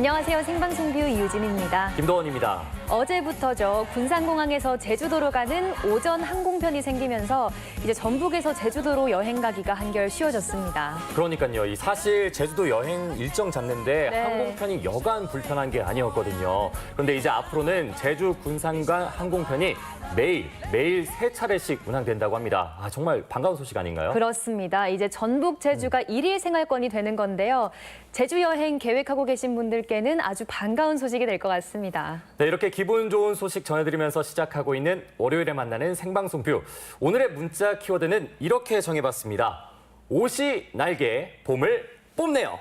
안녕하세요. 생방송뷰 이유진입니다. 김도원입니다. 어제부터죠. 군산공항에서 제주도로 가는 오전 항공편이 생기면서 이제 전북에서 제주도로 여행 가기가 한결 쉬워졌습니다. 그러니까요. 사실 제주도 여행 일정 잡는데 네. 항공편이 여간 불편한 게 아니었거든요. 그런데 이제 앞으로는 제주 군산간 항공편이 매일 3차례씩 운항된다고 합니다. 정말 반가운 소식 아닌가요? 그렇습니다. 이제 전북, 제주가 일일 생활권이 되는 건데요. 제주 여행 계획하고 계신 분들께는 아주 반가운 소식이 될 것 같습니다. 네, 이렇게 기분 좋은 소식 전해드리면서 시작하고 있는 월요일에 만나는 생방송 뷰. 오늘의 문자 키워드는 이렇게 정해봤습니다. 옷이 날개, 봄을 뽐내요.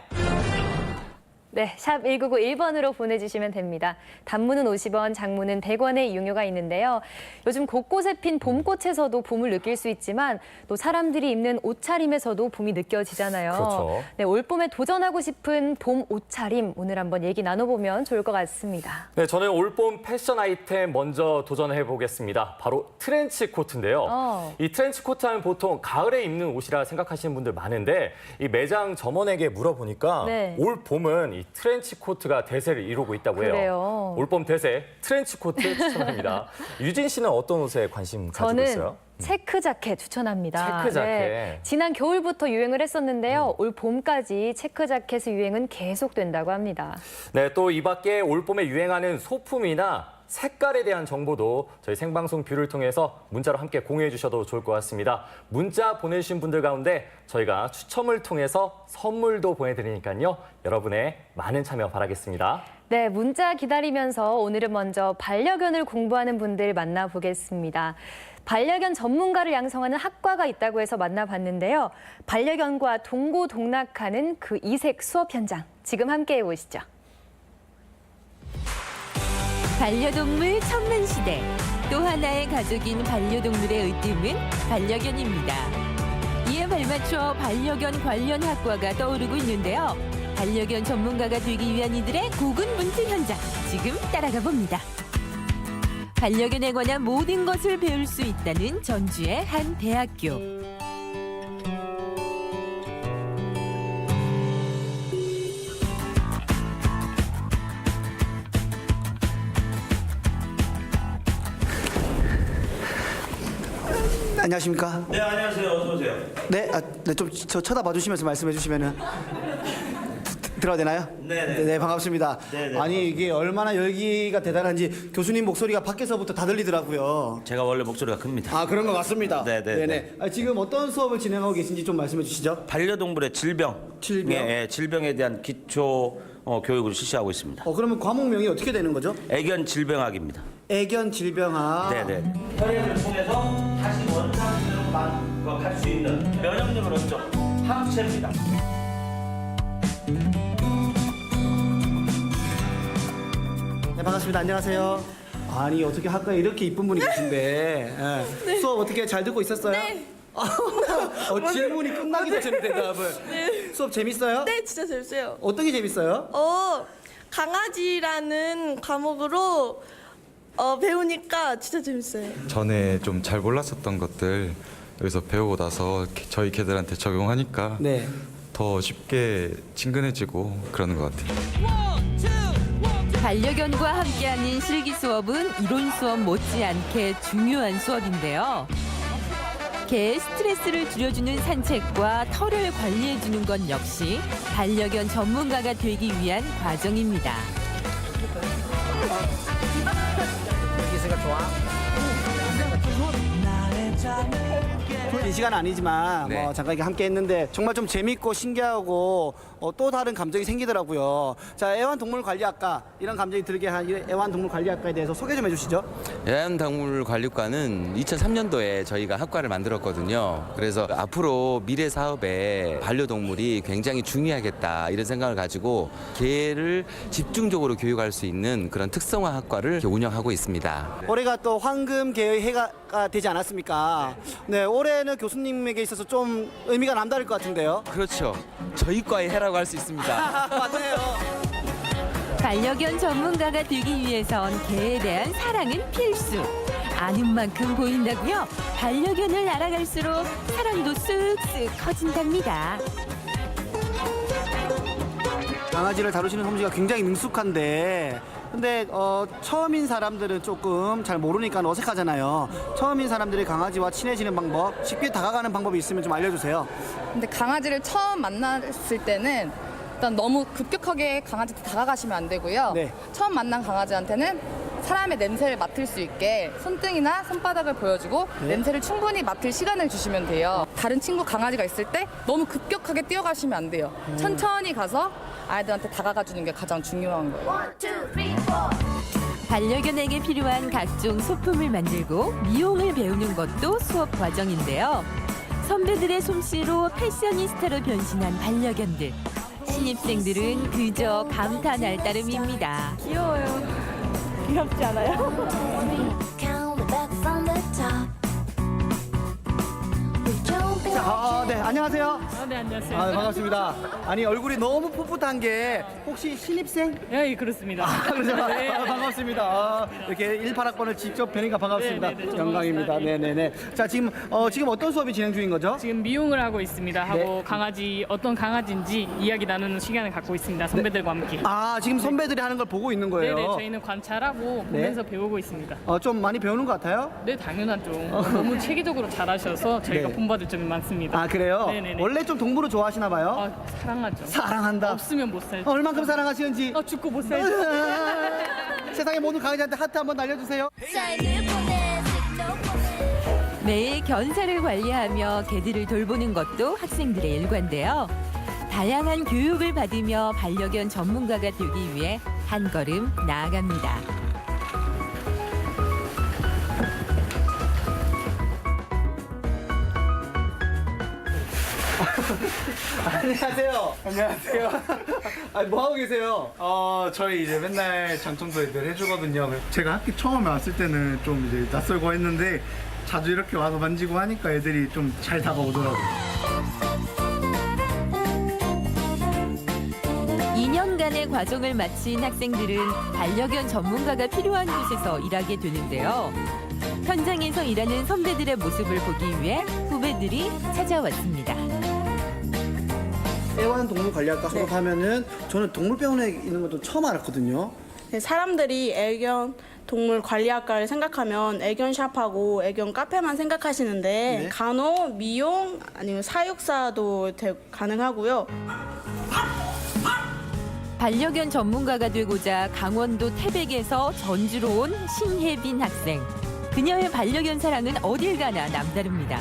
네, 샵 1991번으로 보내주시면 됩니다. 단문은 50원, 장문은 100원의 이용료가 있는데요. 요즘 곳곳에 핀 봄꽃에서도 봄을 느낄 수 있지만 또 사람들이 입는 옷차림에서도 봄이 느껴지잖아요. 그렇죠. 네, 올봄에 도전하고 싶은 봄 옷차림 오늘 한번 얘기 나눠보면 좋을 것 같습니다. 네, 저는 올봄 패션 아이템 먼저 도전해보겠습니다. 바로 트렌치 코트인데요. 이 트렌치 코트 하면 보통 가을에 입는 옷이라 생각하시는 분들 많은데 이 매장 점원에게 물어보니까 네. 올봄은 이 트렌치 코트가 대세를 이루고 있다고 해요. 그래요. 올봄 대세 트렌치 코트 추천합니다. 유진 씨는 어떤 옷에 관심 가지고 있어요? 저는 체크 자켓 추천합니다. 체크 자켓. 네, 지난 겨울부터 유행을 했었는데요. 올 봄까지 체크 자켓의 유행은 계속된다고 합니다. 네, 또 이 밖에 올봄에 유행하는 소품이나 색깔에 대한 정보도 저희 생방송 뷰를 통해서 문자로 함께 공유해 주셔도 좋을 것 같습니다. 문자 보내주신 분들 가운데 저희가 추첨을 통해서 선물도 보내드리니까요. 여러분의 많은 참여 바라겠습니다. 네, 문자 기다리면서 오늘은 먼저 반려견을 공부하는 분들 만나보겠습니다. 반려견 전문가를 양성하는 학과가 있다고 해서 만나봤는데요. 반려견과 동고동락하는 그 이색 수업 현장, 지금 함께 해보시죠. 반려동물 천문시대, 또 하나의 가족인 반려동물의 의뜸은 반려견입니다. 이에 발맞춰 반려견 관련 학과가 떠오르고 있는데요. 반려견 전문가가 되기 위한 이들의 고군분투 현장, 지금 따라가 봅니다. 반려견에 관한 모든 것을 배울 수 있다는 전주의 한 대학교. 안녕하십니까? 네, 안녕하세요. 어서 오세요. 네, 좀 저 쳐다봐 주시면서 말씀해 주시면은 들어야 되나요? 네네. 네, 반갑습니다. 네네, 아니 이게 얼마나 열기가 대단한지 교수님 목소리가 밖에서부터 다 들리더라고요. 제가 원래 목소리가 큽니다. 아, 그런 것 같습니다. 네네. 지금 어떤 수업을 진행하고 계신지 좀 말씀해 주시죠. 반려동물의 질병. 질병? 예, 질병에 대한 기초 교육을 실시하고 있습니다. 그러면 과목명이 어떻게 되는 거죠? 애견 질병학입니다. 애견 질병학. 네네. 혈액을 통해서 다시 원상태로 갈 수 있는 면역력을 얻죠. 항체입니다. 네, 반갑습니다. 안녕하세요. 아니 어떻게 학과에 이렇게 이쁜 분이 계신데 네. 수업 어떻게 잘 듣고 있었어요? 네. 질문이 끝나기도 전에 대답을. 네. 수업 재밌어요? 네, 진짜 재밌어요. 어떤 게 재밌어요? 강아지라는 과목으로 배우니까 진짜 재밌어요. 전에 좀 잘 몰랐었던 것들 여기서 배우고 나서 저희 개들한테 적용하니까 네. 더 쉽게 친근해지고 그러는 것 같아요. 반려견과 함께하는 실기 수업은 이론 수업 못지않게 중요한 수업인데요. 개의 스트레스를 줄여주는 산책과 털을 관리해주는 것 역시 반려견 전문가가 되기 위한 과정입니다. 기세가 좋아. 긴 시간 아니지만 네. 잠깐 이렇게 함께 했는데 정말 좀 재밌고 신기하고 또 다른 감정이 생기더라고요. 자, 애완동물관리학과 이런 감정이 들게 한 애완동물관리학과에 대해서 소개 좀 해주시죠. 애완동물관리과는 2003년도에 저희가 학과를 만들었거든요. 그래서 앞으로 미래 사업에 반려동물이 굉장히 중요하겠다 이런 생각을 가지고 개를 집중적으로 교육할 수 있는 그런 특성화 학과를 운영하고 있습니다. 올해가 또 황금개의 해가 되지 않았습니까? 네, 올해는 교수님에게 있어서 좀 의미가 남다를 것 같은데요. 그렇죠. 저희 과의 해라고 할 수 있습니다. 맞아요. 반려견 전문가가 되기 위해선 개에 대한 사랑은 필수. 아는 만큼 보인다고요? 반려견을 알아갈수록 사랑도 쓱쓱 커진답니다. 강아지를 다루시는 솜씨가 굉장히 능숙한데 근데 처음인 사람들은 조금 잘 모르니까 어색하잖아요. 처음인 사람들이 강아지와 친해지는 방법, 쉽게 다가가는 방법이 있으면 좀 알려주세요. 근데 강아지를 처음 만났을 때는 일단 너무 급격하게 강아지한테 다가가시면 안 되고요. 네. 처음 만난 강아지한테는 사람의 냄새를 맡을 수 있게 손등이나 손바닥을 보여주고 네. 냄새를 충분히 맡을 시간을 주시면 돼요. 다른 친구 강아지가 있을 때 너무 급격하게 뛰어가시면 안 돼요. 천천히 가서 아이들한테 다가가 주는 게 가장 중요한 거예요. 반려견에게 필요한 각종 소품을 만들고 미용을 배우는 것도 수업 과정인데요. 선배들의 솜씨로 패셔니스타로 변신한 반려견들. 신입생들은 그저 감탄할 따름입니다. 귀여워요. 귀엽지 않아요? 네, 안녕하세요. 네, 안녕하세요. 반갑습니다. 아니, 얼굴이 너무 풋풋한 게 혹시 신입생? 예, 그렇습니다. 그러죠? 네. 반갑습니다. 이렇게 18학번을 직접 뵈니까 반갑습니다. 네, 네, 영광입니다. 네네네. 자, 지금 어떤 수업이 진행 중인 거죠? 지금 미용을 하고 있습니다. 하고 네. 강아지 어떤 강아지인지 이야기 나누는 시간을 갖고 있습니다. 선배들과 함께. 지금 선배들이 하는 걸 보고 있는 거예요? 네네, 저희는 관찰하고 보면서 배우고 있습니다. 좀 많이 배우는 것 같아요? 네, 당연하죠. 너무 체계적으로 잘하셔서 저희가 네. 본받을 점이 많습니다. 그래요? 네네네. 원래 좀 동물을 좋아하시나 봐요? 사랑하죠. 사랑한다. 없으면 못 살죠. 얼만큼 사랑하시는지? 죽고 못 살죠. 세상의 모든 강아지한테 하트 한번 날려주세요. 매일 견사를 관리하며 개들을 돌보는 것도 학생들의 일과인데요. 다양한 교육을 받으며 반려견 전문가가 되기 위해 한 걸음 나아갑니다. 안녕하세요. 안녕하세요. 뭐 하고 계세요? 저희 이제 맨날 장 청소 애들 해주거든요. 제가 학기 처음에 왔을 때는 좀 이제 낯설고 했는데 자주 이렇게 와서 만지고 하니까 애들이 좀 잘 다가오더라고요. 2년간의 과정을 마친 학생들은 반려견 전문가가 필요한 곳에서 일하게 되는데요. 현장에서 일하는 선배들의 모습을 보기 위해 후배들이 찾아왔습니다. 애완동물관리학과 졸업하면은 저는 동물병원에 있는 것도 처음 알았거든요. 사람들이 애견 동물 관리학과를 생각하면 애견샵하고 애견 카페만 생각하시는데 네. 간호, 미용 아니면 사육사도 가능하고요. 반려견 전문가가 되고자 강원도 태백에서 전주로 온 신혜빈 학생. 그녀의 반려견 사랑은 어딜 가나 남다릅니다.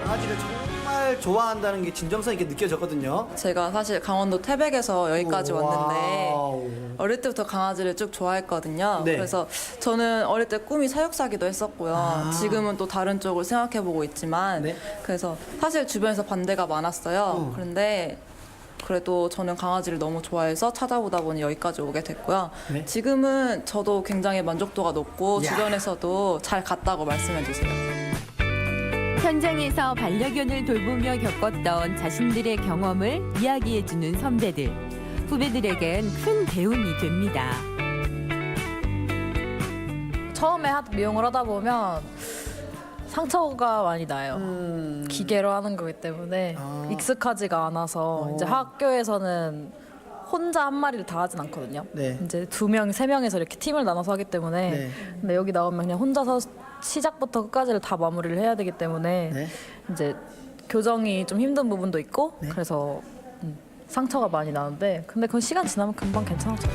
강아지를 정말 좋아한다는 게 진정성 있게 느껴졌거든요. 제가 사실 강원도 태백에서 여기까지 왔는데 와우. 어릴 때부터 강아지를 쭉 좋아했거든요. 네. 그래서 저는 어릴 때 꿈이 사육사기도 했었고요. 지금은 또 다른 쪽을 생각해보고 있지만 네. 그래서 사실 주변에서 반대가 많았어요. 그런데 그래도 저는 강아지를 너무 좋아해서 찾아보다 보니 여기까지 오게 됐고요. 네. 지금은 저도 굉장히 만족도가 높고 주변에서도 잘 갔다고 말씀해 주세요. 현장에서 반려견을 돌보며 겪었던 자신들의 경험을 이야기해주는 선배들. 후배들에겐 큰 배움이 됩니다. 처음에 미용을 하다 보면 상처가 많이 나요. 기계로 하는 거기 때문에 익숙하지가 않아서 이제 학교에서는 혼자 한 마리를 다 하진 않거든요. 네. 이제 2명, 3명에서 이렇게 팀을 나눠서 하기 때문에 네. 근데 여기 나오면 그냥 혼자서 시작부터 끝까지를 다 마무리를 해야 되기 때문에 네. 이제 교정이 좀 힘든 부분도 있고 그래서 상처가 많이 나는데 근데 그건 시간 지나면 금방 괜찮아져요.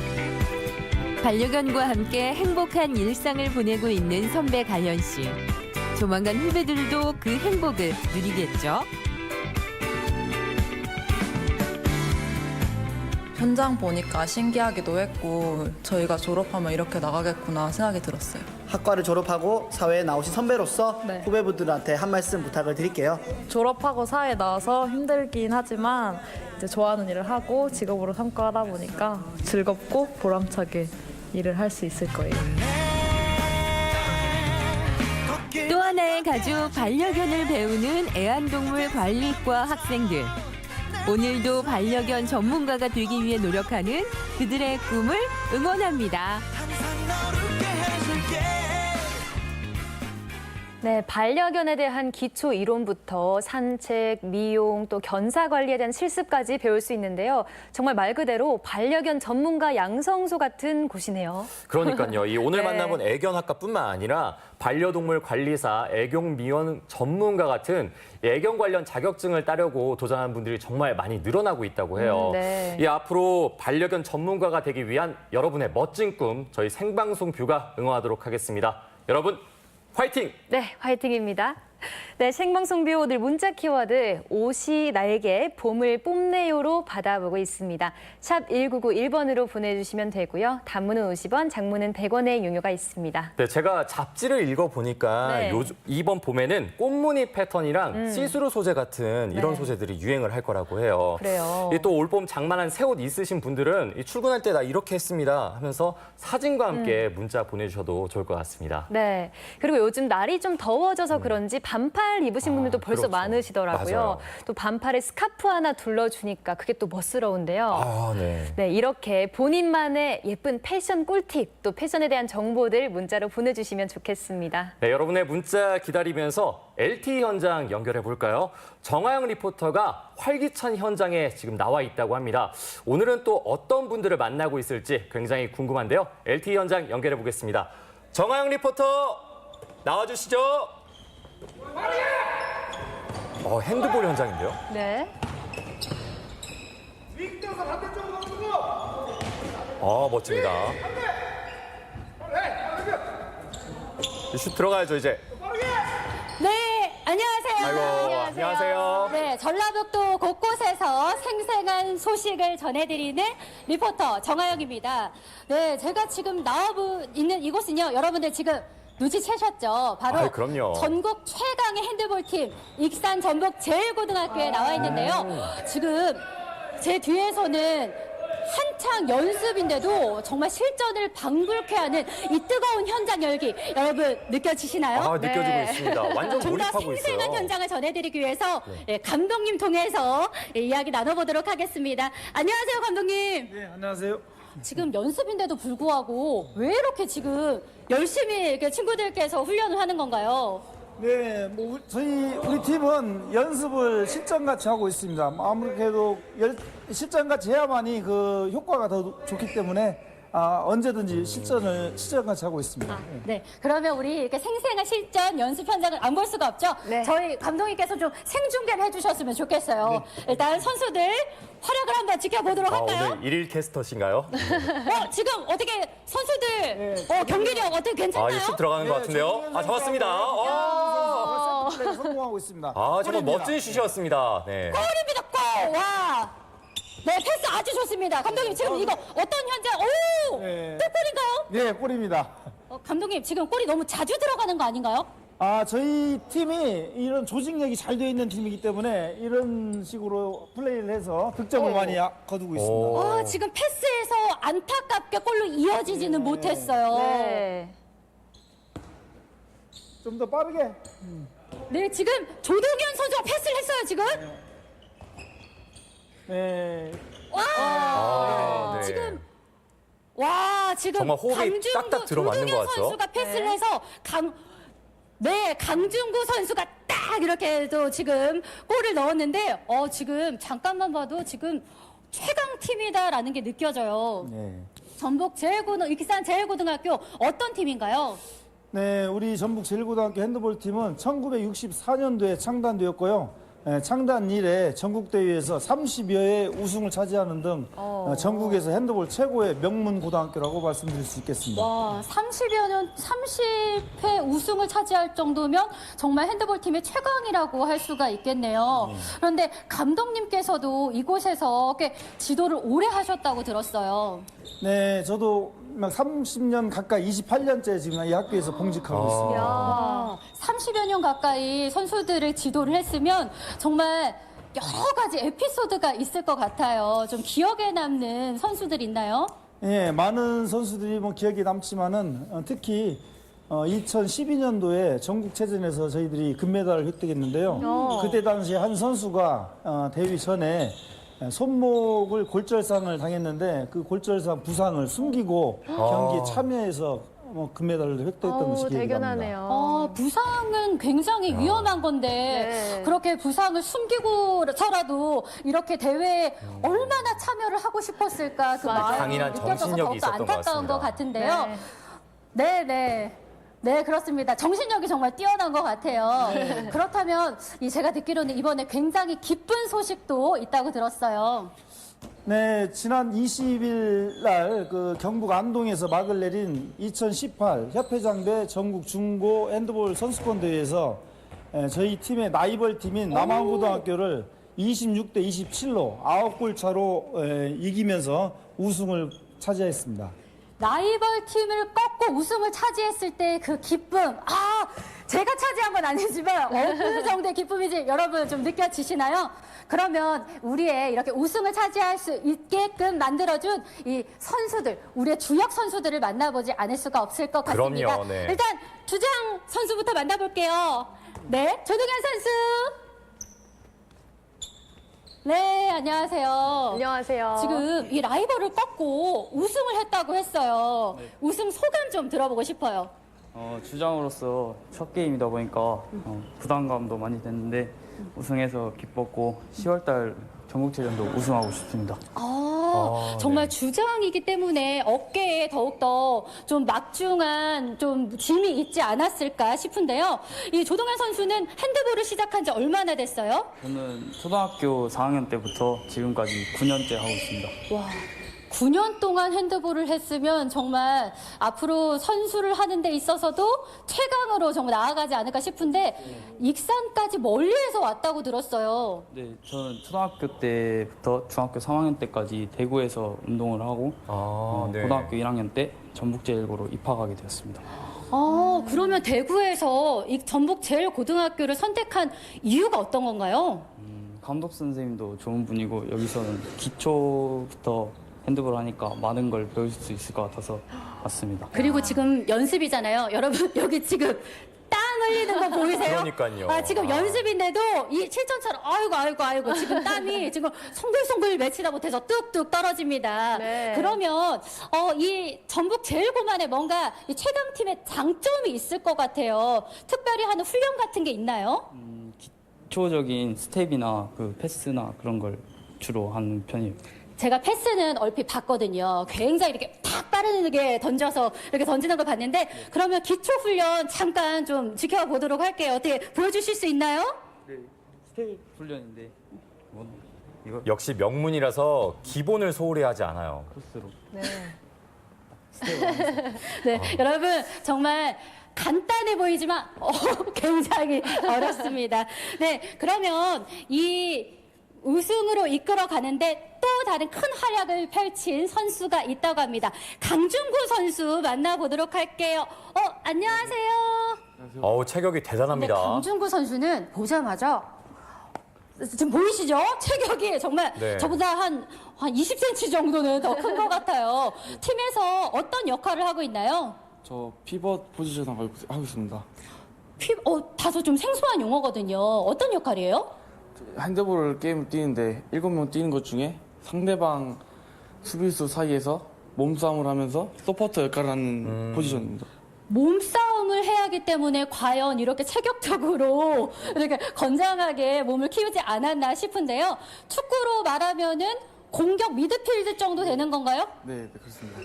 반려견과 함께 행복한 일상을 보내고 있는 선배 가연 씨. 조만간 후배들도 그 행복을 누리겠죠. 현장 보니까 신기하기도 했고 저희가 졸업하면 이렇게 나가겠구나 생각이 들었어요. 학과를 졸업하고 사회에 나오신 선배로서 네. 후배분들한테 한 말씀 부탁을 드릴게요. 졸업하고 사회에 나와서 힘들긴 하지만 이제 좋아하는 일을 하고 직업으로 삼고 하다 보니까 즐겁고 보람차게 일을 할 수 있을 거예요. 또 하나의 가족 반려견을 배우는 애완동물 관리과 학생들. 오늘도 반려견 전문가가 되기 위해 노력하는 그들의 꿈을 응원합니다. 네, 반려견에 대한 기초 이론부터 산책, 미용, 또 견사 관리에 대한 실습까지 배울 수 있는데요. 정말 말 그대로 반려견 전문가 양성소 같은 곳이네요. 그러니까요. 이 오늘 네. 만나본 애견학과뿐만 아니라 반려동물 관리사, 애견미원 전문가 같은 애견 관련 자격증을 따려고 도전하는 분들이 정말 많이 늘어나고 있다고 해요. 네. 이 앞으로 반려견 전문가가 되기 위한 여러분의 멋진 꿈 저희 생방송 뷰가 응원하도록 하겠습니다. 여러분 화이팅! 네, 화이팅입니다. 네, 생방송뷰 오늘 문자 키워드 옷이 나에게 봄을 뽐내요로 받아보고 있습니다. 샵 1991번으로 보내주시면 되고요. 단문은 50원, 장문은 100원의 용료가 있습니다. 네, 제가 잡지를 읽어보니까 네. 이번 봄에는 꽃무늬 패턴이랑 시스루 소재 같은 이런 네. 소재들이 유행을 할 거라고 해요. 그래요. 또 올봄 장만한 새 옷 있으신 분들은 이 출근할 때 나 이렇게 했습니다 하면서 사진과 함께 문자 보내주셔도 좋을 것 같습니다. 네, 그리고 요즘 날이 좀 더워져서 그런지 반팔 입으신 분들도 벌써 그렇죠. 많으시더라고요. 맞아요. 또 반팔에 스카프 하나 둘러주니까 그게 또 멋스러운데요. 네. 네, 이렇게 본인만의 예쁜 패션 꿀팁, 또 패션에 대한 정보들 문자로 보내주시면 좋겠습니다. 네, 여러분의 문자 기다리면서 LTE 현장 연결해 볼까요? 정하영 리포터가 활기찬 현장에 지금 나와 있다고 합니다. 오늘은 또 어떤 분들을 만나고 있을지 굉장히 궁금한데요. LTE 현장 연결해 보겠습니다. 정하영 리포터 나와주시죠. 핸드볼 현장인데요. 네. 멋집니다. 슛 들어가야죠, 이제. 네, 안녕하세요. 아이고, 안녕하세요. 네, 전라북도 곳곳에서 생생한 소식을 전해드리는 리포터 정하영입니다. 네, 제가 지금 있는 이곳은요, 여러분들 지금 눈치채셨죠? 바로 그럼요. 전국 최강의 핸드볼팀 익산 전북 제일고등학교에 나와 있는데요. 지금 제 뒤에서는 한창 연습인데도 정말 실전을 방불케 하는 이 뜨거운 현장 열기 여러분 느껴지시나요? 느껴지고 있습니다. 완전 좀 더 몰입하고 생생한 있어요. 현장을 전해드리기 위해서 감독님 통해서 이야기 나눠보도록 하겠습니다. 안녕하세요, 감독님. 네, 안녕하세요. 지금 연습인데도 불구하고 왜 이렇게 지금 열심히 이렇게 친구들께서 훈련을 하는 건가요? 네, 우리 팀은 연습을 실전같이 하고 있습니다. 아무래도 실전같이 해야만이 그 효과가 더 좋기 때문에 언제든지 실전같이 하고 있습니다. 네. 그러면 우리 이렇게 생생한 실전 연습 현장을 안 볼 수가 없죠? 네. 저희 감독님께서 좀 생중계를 해주셨으면 좋겠어요. 일단 선수들 활약을 한번 지켜보도록 할까요? 오늘 일일 캐스터신가요? 지금 어떻게 선수들 경기력 어떻게 괜찮나요? 슛 들어가는 것 같은데요. 잡았습니다. 선수가 성공하고 있습니다. 정말 멋진 슛이었습니다. 네. 골입니다, 골! 와! 네, 패스 아주 좋습니다. 감독님, 지금 이거 어떤 현장, 오! 네. 또 골인가요? 네, 골입니다. 감독님, 지금 골이 너무 자주 들어가는 거 아닌가요? 저희 팀이 이런 조직력이 잘 되어 있는 팀이기 때문에 이런 식으로 플레이를 해서 득점을 많이 거두고 있습니다. 지금 패스에서 안타깝게 골로 이어지지는 못했어요. 네. 좀 더 빠르게. 네, 지금 조동현 선수가 패스를 했어요, 지금. 네. 와! 네. 지금 정말 호흡이 딱딱 들어맞는 것 조동현 같죠? 선수가 패스를 해서 강준구 선수가 딱 이렇게 또 지금 골을 넣었는데 지금 잠깐만 봐도 지금 최강 팀이다라는 게 느껴져요. 네. 전북 익산 제일고등학교 어떤 팀인가요? 네, 우리 전북 제일고등학교 핸드볼 팀은 1964년도에 창단되었고요. 창단 이래 전국대회에서 30여 회 우승을 차지하는 등 전국에서 핸드볼 최고의 명문 고등학교라고 말씀드릴 수 있겠습니다. 와, 30회 우승을 차지할 정도면 정말 핸드볼 팀의 최강이라고 할 수가 있겠네요. 그런데 감독님께서도 이곳에서 꽤 지도를 오래 하셨다고 들었어요. 네, 저도 막 30년 가까이 28년째 지금 이 학교에서 봉직하고 있습니다. 이야, 30여 년 가까이 선수들을 지도를 했으면 정말 여러 가지 에피소드가 있을 것 같아요. 좀 기억에 남는 선수들 있나요? 예, 많은 선수들이 기억에 남지만은 특히 2012년도에 전국체전에서 저희들이 금메달을 획득했는데요. 그때 당시에 한 선수가 데뷔 전에 손목을 골절상을 당했는데 그 골절상 부상을 숨기고 경기에 참여해서 금메달을 획득했던 것이 기억이 납니다. 부상은 굉장히 위험한 건데 그렇게 부상을 숨기고서라도 이렇게 대회에 얼마나 참여를 하고 싶었을까 그 마음이 강인한 느껴져서 정신력이 더욱더 있었던 것 안타까운 것 같습니다. 같은데요. 네, 그렇습니다. 정신력이 정말 뛰어난 것 같아요. 그렇다면 제가 듣기로는 이번에 굉장히 기쁜 소식도 있다고 들었어요. 네, 지난 20일 날 그 경북 안동에서 막을 내린 2018 협회장대 전국 중고 핸드볼 선수권 대회에서 저희 팀의 라이벌 팀인 남한고등학교를 26대 27로 9골 차로 이기면서 우승을 차지했습니다. 라이벌 팀을 꺾고 우승을 차지했을 때 그 기쁨, 제가 차지한 건 아니지만 어느 정도의 기쁨인지 여러분 좀 느껴지시나요? 그러면 우리의 이렇게 우승을 차지할 수 있게끔 만들어준 이 선수들, 우리의 주역 선수들을 만나보지 않을 수가 없을 것 같습니다. 그럼요, 네. 일단 주장 선수부터 만나볼게요. 네, 조동현 선수. 네, 안녕하세요. 안녕하세요. 지금 이 라이벌을 꺾고 우승을 했다고 했어요. 우승 소감 좀 들어보고 싶어요. 주장으로서 첫 게임이다 보니까 부담감도 많이 됐는데 우승해서 기뻤고 10월달 전국체전도 우승하고 싶습니다. 정말 주장이기 때문에 어깨에 더욱더 좀 막중한 좀 짐이 있지 않았을까 싶은데요. 이 조동현 선수는 핸드볼을 시작한 지 얼마나 됐어요? 저는 초등학교 4학년 때부터 지금까지 9년째 하고 있습니다. 와, 9년 동안 핸드볼을 했으면 정말 앞으로 선수를 하는 데 있어서도 최강으로 정말 나아가지 않을까 싶은데 익산까지 멀리에서 왔다고 들었어요. 네, 저는 초등학교 때부터 중학교 3학년 때까지 대구에서 운동을 하고 네. 고등학교 1학년 때 전북제1고로 입학하게 되었습니다. 그러면 대구에서 이 전북제일고등학교를 선택한 이유가 어떤 건가요? 감독 선생님도 좋은 분이고 여기서는 기초부터 핸드볼 하니까 많은 걸 배울 수 있을 것 같아서 왔습니다. 그리고 지금 연습이잖아요. 여러분 여기 지금 땀 흘리는 거 보이세요? 그러니까요. 지금 연습인데도 이 실전처럼 아이고 지금 땀이 지금 송글송글 맺히다 못해서 뚝뚝 떨어집니다. 네. 그러면 이 전북 제일고만의 뭔가 이 최강팀의 장점이 있을 것 같아요. 특별히 하는 훈련 같은 게 있나요? 기초적인 스텝이나 그 패스나 그런 걸 주로 하는 편이에요. 제가 패스는 얼핏 봤거든요. 굉장히 이렇게 탁 빠르게 던져서 이렇게 던지는 걸 봤는데 그러면 기초 훈련 잠깐 좀 지켜보도록 할게요. 어떻게 보여주실 수 있나요? 네, 스텝 훈련인데 이거 역시 명문이라서 기본을 소홀히 하지 않아요. 코스로. 네, 여러분 정말 간단해 보이지만 굉장히 어렵습니다. 네, 그러면 이 우승으로 이끌어 가는데 또 다른 큰 활약을 펼친 선수가 있다고 합니다. 강준구 선수 만나보도록 할게요. 안녕하세요. 체격이 대단합니다. 근데 강준구 선수는 보자마자 지금 보이시죠? 체격이 정말 네. 저보다 한 20cm 정도는 더 큰 것 같아요. 팀에서 어떤 역할을 하고 있나요? 저 피벗 포지션 하고 있습니다. 다소 좀 생소한 용어거든요. 어떤 역할이에요? 핸드볼 게임을 뛰는데 7명 뛰는 것 중에 상대방 수비수 사이에서 몸싸움을 하면서 서포터 역할을 하는 포지션입니다. 몸싸움을 해야 하기 때문에 과연 이렇게 체격적으로 이렇게 건장하게 몸을 키우지 않았나 싶은데요. 축구로 말하면은 공격 미드필드 정도 되는 건가요? 네, 그렇습니다.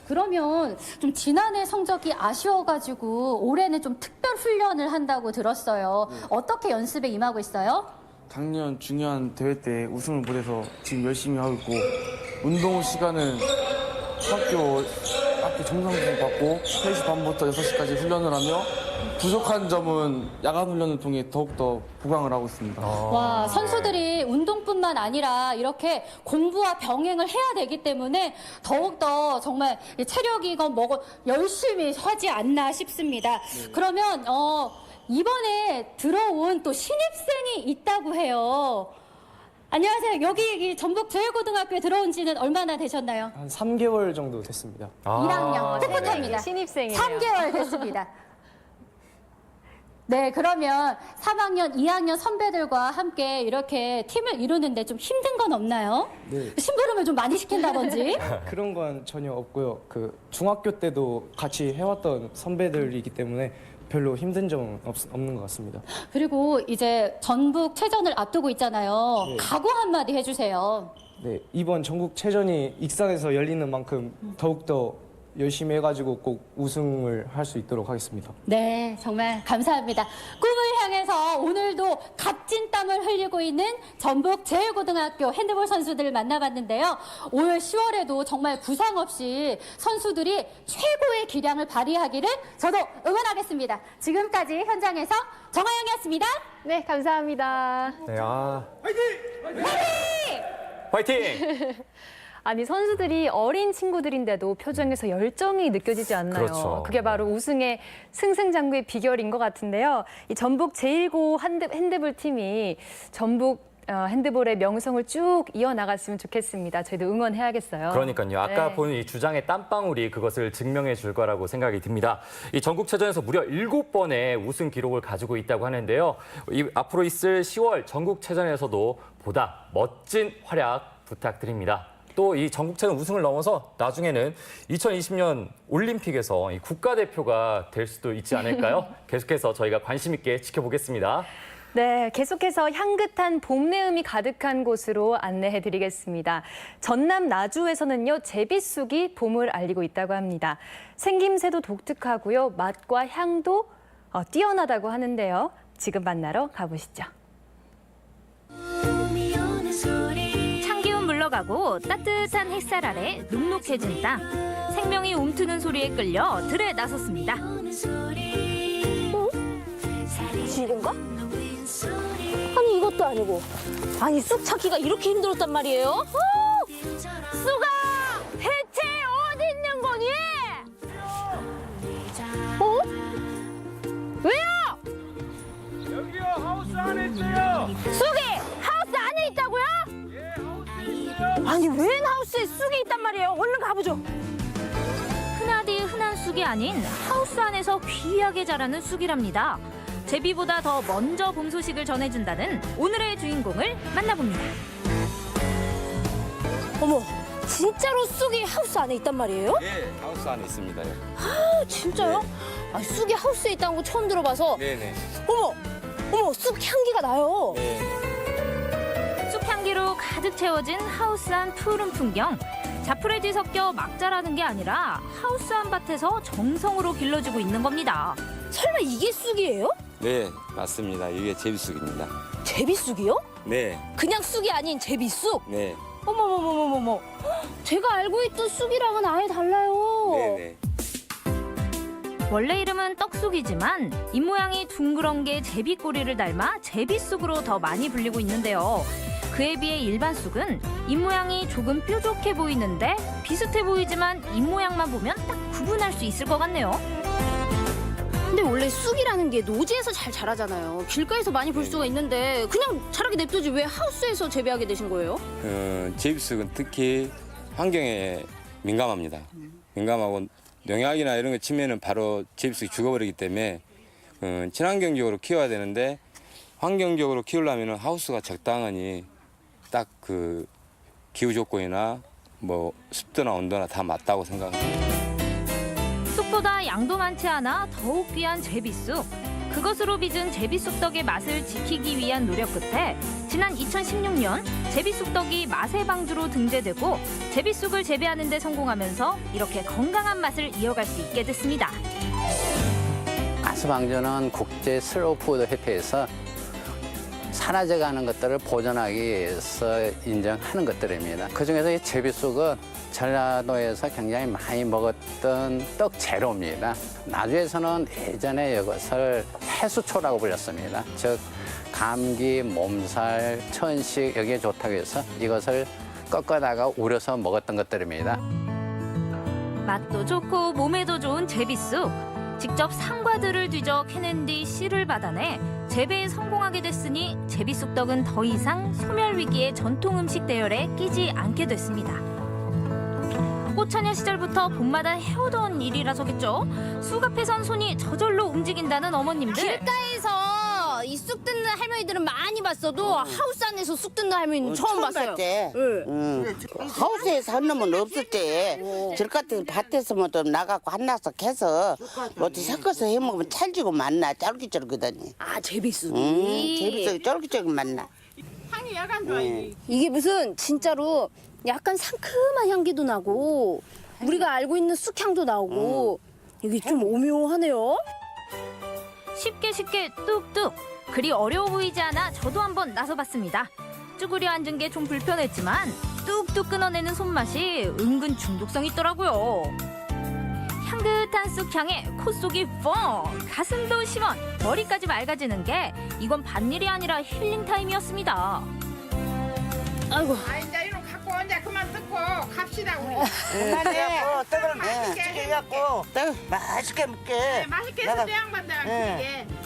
그러면 좀 지난해 성적이 아쉬워가지고 올해는 좀 특별 훈련을 한다고 들었어요. 어떻게 연습에 임하고 있어요? 작년 중요한 대회 때 우승을 못해서 지금 열심히 하고 있고 운동 시간은 학교 정상수업 받고 3시 반부터 6시까지 훈련을 하며 부족한 점은 야간 훈련을 통해 더욱더 보강을 하고 있습니다. 와, 선수들이 운동뿐만 아니라 이렇게 공부와 병행을 해야 되기 때문에 더욱더 정말 체력이건 뭐고 열심히 하지 않나 싶습니다. 그러면 이번에 들어온 또 신입생이 있다고 해요. 안녕하세요. 여기 전북제일고등학교에 들어온 지는 얼마나 되셨나요? 한 3개월 정도 됐습니다. 1학년. 풋풋합니다. 신입생이네요. 3개월 됐습니다. 네, 그러면 3학년, 2학년 선배들과 함께 이렇게 팀을 이루는데 좀 힘든 건 없나요? 네. 심부름을 좀 많이 시킨다든지? 그런 건 전혀 없고요. 그 중학교 때도 같이 해왔던 선배들이기 때문에 별로 힘든 점은 없는 것 같습니다. 그리고 이제 전북체전을 앞두고 있잖아요. 네. 각오 한마디 해주세요. 네, 이번 전국체전이 익산에서 열리는 만큼 더욱더 열심히 해가지고 꼭 우승을 할 수 있도록 하겠습니다. 네, 정말 감사합니다. 꿈을 향해서 오늘도 값진 땀을 흘리고 있는 전북 제일고등학교 핸드볼 선수들을 만나봤는데요. 올 10월에도 정말 부상 없이 선수들이 최고의 기량을 발휘하기를 저도 응원하겠습니다. 지금까지 현장에서 정하영이었습니다. 네, 감사합니다. 네, 화이팅! 화이팅! 아니 선수들이 어린 친구들인데도 표정에서 열정이 느껴지지 않나요? 그렇죠. 그게 바로 우승의 승승장구의 비결인 것 같은데요. 이 전북 제1고 핸드볼 팀이 전북 핸드볼의 명성을 쭉 이어나갔으면 좋겠습니다. 저희도 응원해야겠어요. 그러니까요. 아까 네. 본 이 주장의 땀방울이 그것을 증명해 줄 거라고 생각이 듭니다. 이 전국체전에서 무려 7번의 우승 기록을 가지고 있다고 하는데요. 앞으로 있을 10월 전국체전에서도 보다 멋진 활약 부탁드립니다. 또 이 전국체전 우승을 넘어서 나중에는 2020년 올림픽에서 이 국가대표가 될 수도 있지 않을까요? 계속해서 저희가 관심 있게 지켜보겠습니다. 네, 계속해서 향긋한 봄 내음이 가득한 곳으로 안내해드리겠습니다. 전남 나주에서는요, 제비쑥이 봄을 알리고 있다고 합니다. 생김새도 독특하고요, 맛과 향도 뛰어나다고 하는데요. 지금 만나러 가보시죠. 찬 기운 물러가고 따뜻한 햇살 아래 눅눅해진 땅. 생명이 움트는 소리에 끌려 들에 나섰습니다. 이건가? 아니 이것도 아니고 아니 쑥 찾기가 이렇게 힘들었단 말이에요? 쑥아 대체 어디 있는 거니? 왜요? 여기요, 하우스 안에 있어요. 쑥이 하우스 안에 있다고요? 아니 웬 하우스에 쑥이 있단 말이에요? 얼른 가보죠. 흔하디 흔한 쑥이 아닌 하우스 안에서 귀하게 자라는 쑥이랍니다. 제비보다 더 먼저 봄 소식을 전해준다는 오늘의 주인공을 만나봅니다. 어머 진짜로 쑥이 하우스 안에 있단 말이에요? 네, 하우스 안에 있습니다요. 아 진짜요? 아 쑥이 하우스에 있다는 거 처음 들어봐서 네네. 어머 쑥 향기가 나요. 쑥 향기로 가득 채워진 하우스 안 푸른 풍경. 자풀에지 섞여 막 자라는 게 아니라 하우스 안 밭에서 정성으로 길러지고 있는 겁니다. 설마 이게 쑥이에요? 네, 맞습니다. 이게 제비쑥입니다. 제비쑥이요? 네, 그냥 쑥이 아닌 제비쑥? 네, 어머머머머머머 제가 알고 있던 쑥이랑은 아예 달라요. 네네. 원래 이름은 떡쑥이지만 입모양이 둥그런 게 제비꼬리를 닮아 제비쑥으로 더 많이 불리고 있는데요. 그에 비해 일반 쑥은 입모양이 조금 뾰족해 보이는데 비슷해 보이지만 입모양만 보면 딱 구분할 수 있을 것 같네요. 근데 원래 쑥이라는 게 노지에서 잘 자라잖아요. 길가에서 많이 볼 수가 있는데 그냥 자라게 냅두지 왜 하우스에서 재배하게 되신 거예요? 제비쑥은 특히 환경에 민감합니다. 민감하고 농약이나 이런 거 치면은 바로 제비쑥이 죽어버리기 때문에 친환경적으로 키워야 되는데 환경적으로 키우려면 하우스가 적당하니 딱 그 기후 조건이나 뭐 습도나 온도나 다 맞다고 생각합니다. 쑥보다 양도 많지 않아 더욱 귀한 제비쑥. 그것으로 빚은 제비쑥떡의 맛을 지키기 위한 노력 끝에 지난 2016년 제비쑥떡이 맛의 방주로 등재되고 제비쑥을 재배하는 데 성공하면서 이렇게 건강한 맛을 이어갈 수 있게 됐습니다. 가스방주는 국제 슬로우푸드 협회에서 사라져가는 것들을 보존하기 위해서 인정하는 것들입니다. 그중에서 이 제비쑥은 전라도에서 굉장히 많이 먹었던 떡 재료입니다. 나주에서는 예전에 이것을 해수초라고 불렸습니다. 즉 감기, 몸살, 천식 여기에 좋다고 해서 이것을 꺾어다가 우려서 먹었던 것들입니다. 맛도 좋고 몸에도 좋은 제비쑥. 직접 상과들을 뒤져 캐낸 뒤 씨를 받아내 재배에 성공하게 됐으니 제비쑥떡은 더 이상 소멸 위기의 전통 음식 대열에 끼지 않게 됐습니다. 꽃차녀 시절부터 봄마다 해오던 일이라서겠죠. 쑥 앞에선 손이 저절로 움직인다는 어머님들. 길가에서 이 쑥 뜯는 할머니들은 많이 봤어도 하우스 안에서 쑥 뜯는 할머니는 처음 봤어요. 봤지. 하우스에서 한 놈은 없을 때 저 같은 밭에서 뭐 좀 나가고 한나서 캐서 뭐 어떻게 섞어서 해먹으면 찰지고 맛나 쫄깃쫄깃하니. 아, 제비쑥이. 제비쑥이 쫄깃쫄깃 맛나. 향이 약간 좋아요. 이게 무슨 진짜로 약간 상큼한 향기도 나고 우리가 알고 있는 쑥향도 나오고 이게 좀 오묘하네요. 쉽게 뚝뚝. 그리 어려워 보이지 않아 저도 한번 나서봤습니다. 쭈그려 앉은 게 좀 불편했지만 뚝뚝 끊어내는 손맛이 은근 중독성 있더라고요. 향긋한 쑥향에 콧속이 뻥, 가슴도 시원, 머리까지 맑아지는 게 이건 밭일이 아니라 힐링타임이었습니다. 아이고. 아, 이제 이런 갖고 이제 그만 뜯고 갑시다 우리. 그만해. 떡을 맛있게 해갖고 떡 맛있게 먹게. 맛있게 해서 대양반대랑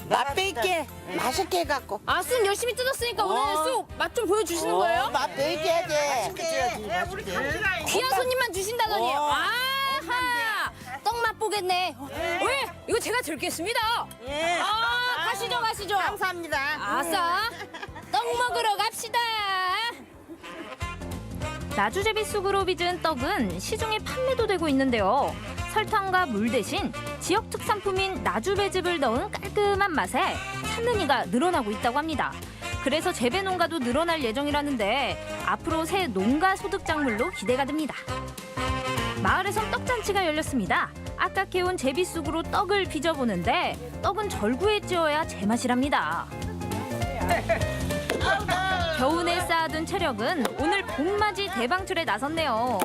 맛배있게 맛있게 해갖고. 아, 쑥 열심히 뜯었으니까 오늘 쑥 맛 좀 보여주시는 거예요? 맛배있게 해야지. 우리 갑시다. 귀한 손님만 주신다더니. 아하! 떡 맛보겠네. 왜? 이거 제가 들겠습니다. 아, 가시죠. 감사합니다. 아싸. 떡 먹으러 갑시다. 나주제비쑥으로 빚은 떡은 시중에 판매도 되고 있는데요. 설탕과 물 대신 지역 특산품인 나주배즙을 넣은 깔끔한 맛에 찾는 이가 늘어나고 있다고 합니다. 그래서 재배 농가도 늘어날 예정이라는데 앞으로 새 농가 소득 작물로 기대가 됩니다. 마을에선 떡잔치가 열렸습니다. 아까 캐온 제비쑥으로 떡을 빚어보는데 떡은 절구에 찧어야 제맛이랍니다. 겨우내 쌓아둔 체력은 오늘 봄맞이 대방출에 나섰네요.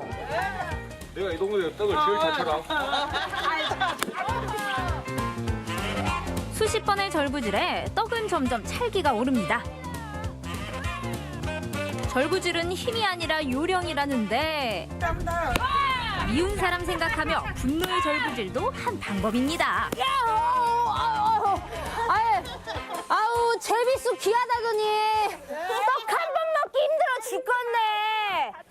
내가 이 동네에 떡을 제일 잘 쳐라. 수십 번의 절구질에 떡은 점점 찰기가 오릅니다. 절구질은 힘이 아니라 요령이라는데 미운 사람 생각하며 분노의 절구질도 한 방법입니다. 아우, 제비쑥 귀하다더니 떡 한 번 먹기 힘들어 죽겠네.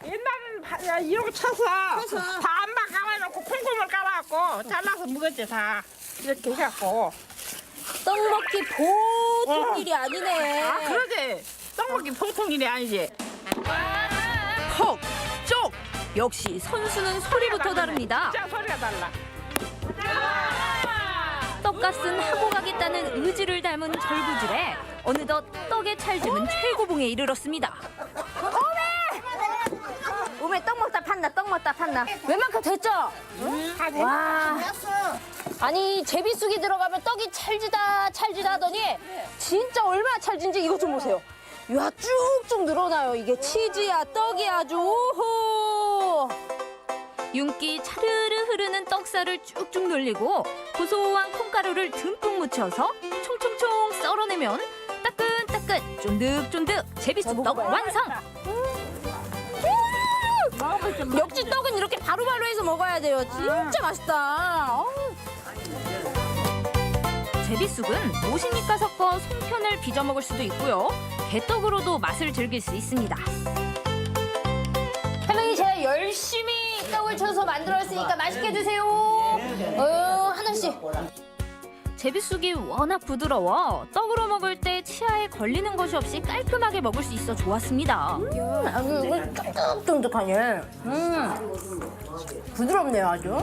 옛날에는 이렇게 쳐서 다 안박 감아놓고 콩고물 깔아갖고 잘라서 먹었지 다 이렇게 해갖고. 떡 먹기 보통 일이 아니네. 아, 그러지. 떡 먹기 보통 일이 아니지. 헉! 쪽! 역시 선수는 소리부터 다릅니다. 진짜 소리가 달라. 떡값은 하고 가겠다는 의지를 담은 절구질에 어느덧 떡의 찰짐은 최고봉에 이르렀습니다. 오메 떡 먹다 판다. 웬만큼 됐죠? 와. 아니, 제비쑥이 들어가면 떡이 찰지다 하더니 진짜 얼마나 찰진지 이것 좀 보세요. 야, 쭉쭉 늘어나요. 이게 치즈야, 떡이 아주 오호. 윤기 차르르 흐르는 떡살을 쭉쭉 늘리고 고소한 콩가루를 듬뿍 묻혀서 총총총 썰어내면 따끈따끈 쫀득쫀득 제비쑥 떡 완성! 역시 떡은 이렇게 바로바로 해서 먹어야 돼요. 진짜 맛있다. 제비쑥은 모시니까 섞어 송편을 빚어 먹을 수도 있고요. 개떡으로도 맛을 즐길 수 있습니다. 할머니, 제가 열심히 떡을 쳐서 만들었으니까 맛있게 드세요. 하나씩. 제비쑥이 워낙 부드러워 떡으로 먹을 때 치아에 걸리는 것이 없이 깔끔하게 먹을 수 있어 좋았습니다. 아주 쫀득쫀득하네. 부드럽네요, 아주.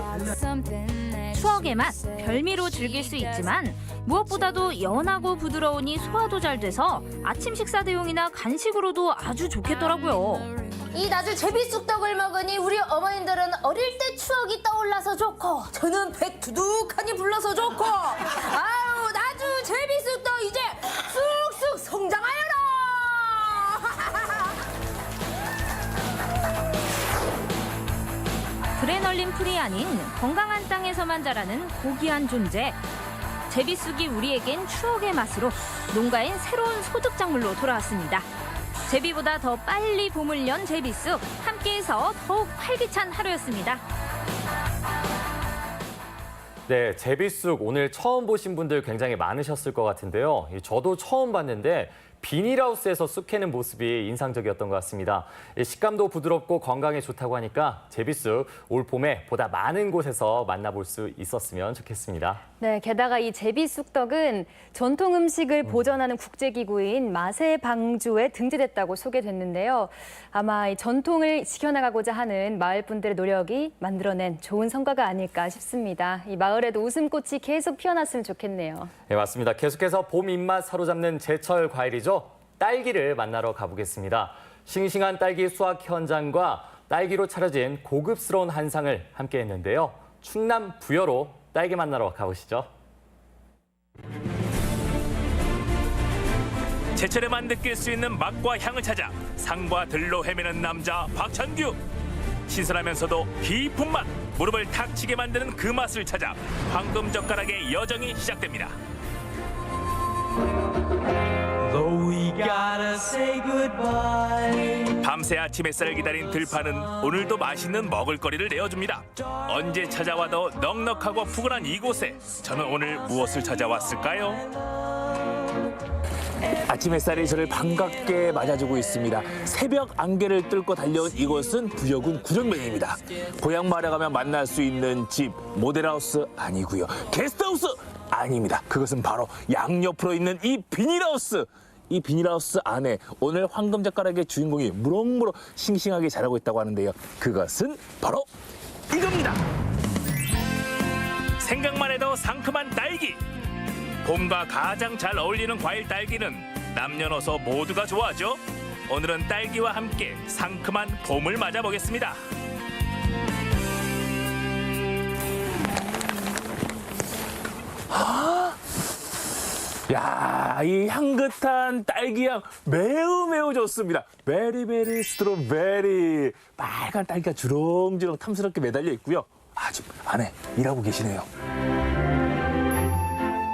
추억의 맛, 별미로 즐길 수 있지만 무엇보다도 연하고 부드러우니 소화도 잘 돼서 아침 식사 대용이나 간식으로도 아주 좋겠더라고요. 이 나주 제비쑥떡을 먹으니 우리 어머님들은 어릴 때 추억이 떠올라서 좋고 저는 배 두둑하니 불러서 좋고 아우, 나주 제비쑥떡 이제 쑥쑥 성장하여라. 드레널린 풀이 아닌 건강한 땅에서만 자라는 고귀한 존재. 제비쑥이 우리에겐 추억의 맛으로 농가엔 새로운 소득 작물로 돌아왔습니다. 제비보다 더 빨리 봄을 연 제비쑥, 함께해서 더욱 활기찬 하루였습니다. 네, 제비쑥 오늘 처음 보신 분들 굉장히 많으셨을 것 같은데요. 저도 처음 봤는데 비닐하우스에서 쑥 캐는 모습이 인상적이었던 것 같습니다. 식감도 부드럽고 건강에 좋다고 하니까 제비쑥 올 봄에 보다 많은 곳에서 만나볼 수 있었으면 좋겠습니다. 네, 게다가 이 제비쑥떡은 전통 음식을 보존하는 국제기구인 마세방주에 등재됐다고 소개됐는데요. 아마 이 전통을 지켜나가고자 하는 마을 분들의 노력이 만들어낸 좋은 성과가 아닐까 싶습니다. 이 마을에도 웃음꽃이 계속 피어났으면 좋겠네요. 네, 맞습니다. 계속해서 봄 입맛 사로잡는 제철 과일이죠. 딸기를 만나러 가보겠습니다. 싱싱한 딸기 수확 현장과 딸기로 차려진 고급스러운 한상을 함께 했는데요. 충남 부여로 딸기 만나러 가보시죠. 제철에만 느낄 수 있는 맛과 향을 찾아 산과 들로 헤매는 남자 박찬규. 신선하면서도 깊은 맛, 무릎을 탁 치게 만드는 그 맛을 찾아 황금젓가락의 여정이 시작됩니다. 밤새 아침 햇살을 기다린 들판은 오늘도 맛있는 먹을거리를 내어줍니다. 언제 찾아와도 넉넉하고 푸근한 이곳에 저는 오늘 무엇을 찾아왔을까요? 아침 햇살이 저를 반갑게 맞아주고 있습니다. 새벽 안개를 뚫고 달려온 이곳은 부여군 구정면입니다. 고향 마을에 가면 만날 수 있는 집, 모델하우스 아니고요. 게스트하우스 아닙니다. 그것은 바로 양옆으로 있는 이 비닐하우스. 이 비닐하우스 안에 오늘 황금젓가락의 주인공이 무럭무럭 싱싱하게 자라고 있다고 하는데요. 그것은 바로 이겁니다. 생각만 해도 상큼한 딸기. 봄과 가장 잘 어울리는 과일 딸기는 남녀노소 모두가 좋아하죠. 오늘은 딸기와 함께 상큼한 봄을 맞아보겠습니다. 야, 이 향긋한 딸기향 매우 좋습니다. 베리베리 스트로베리. 빨간 딸기가 주렁주렁 탐스럽게 매달려 있고요. 아주 안에 일하고 계시네요.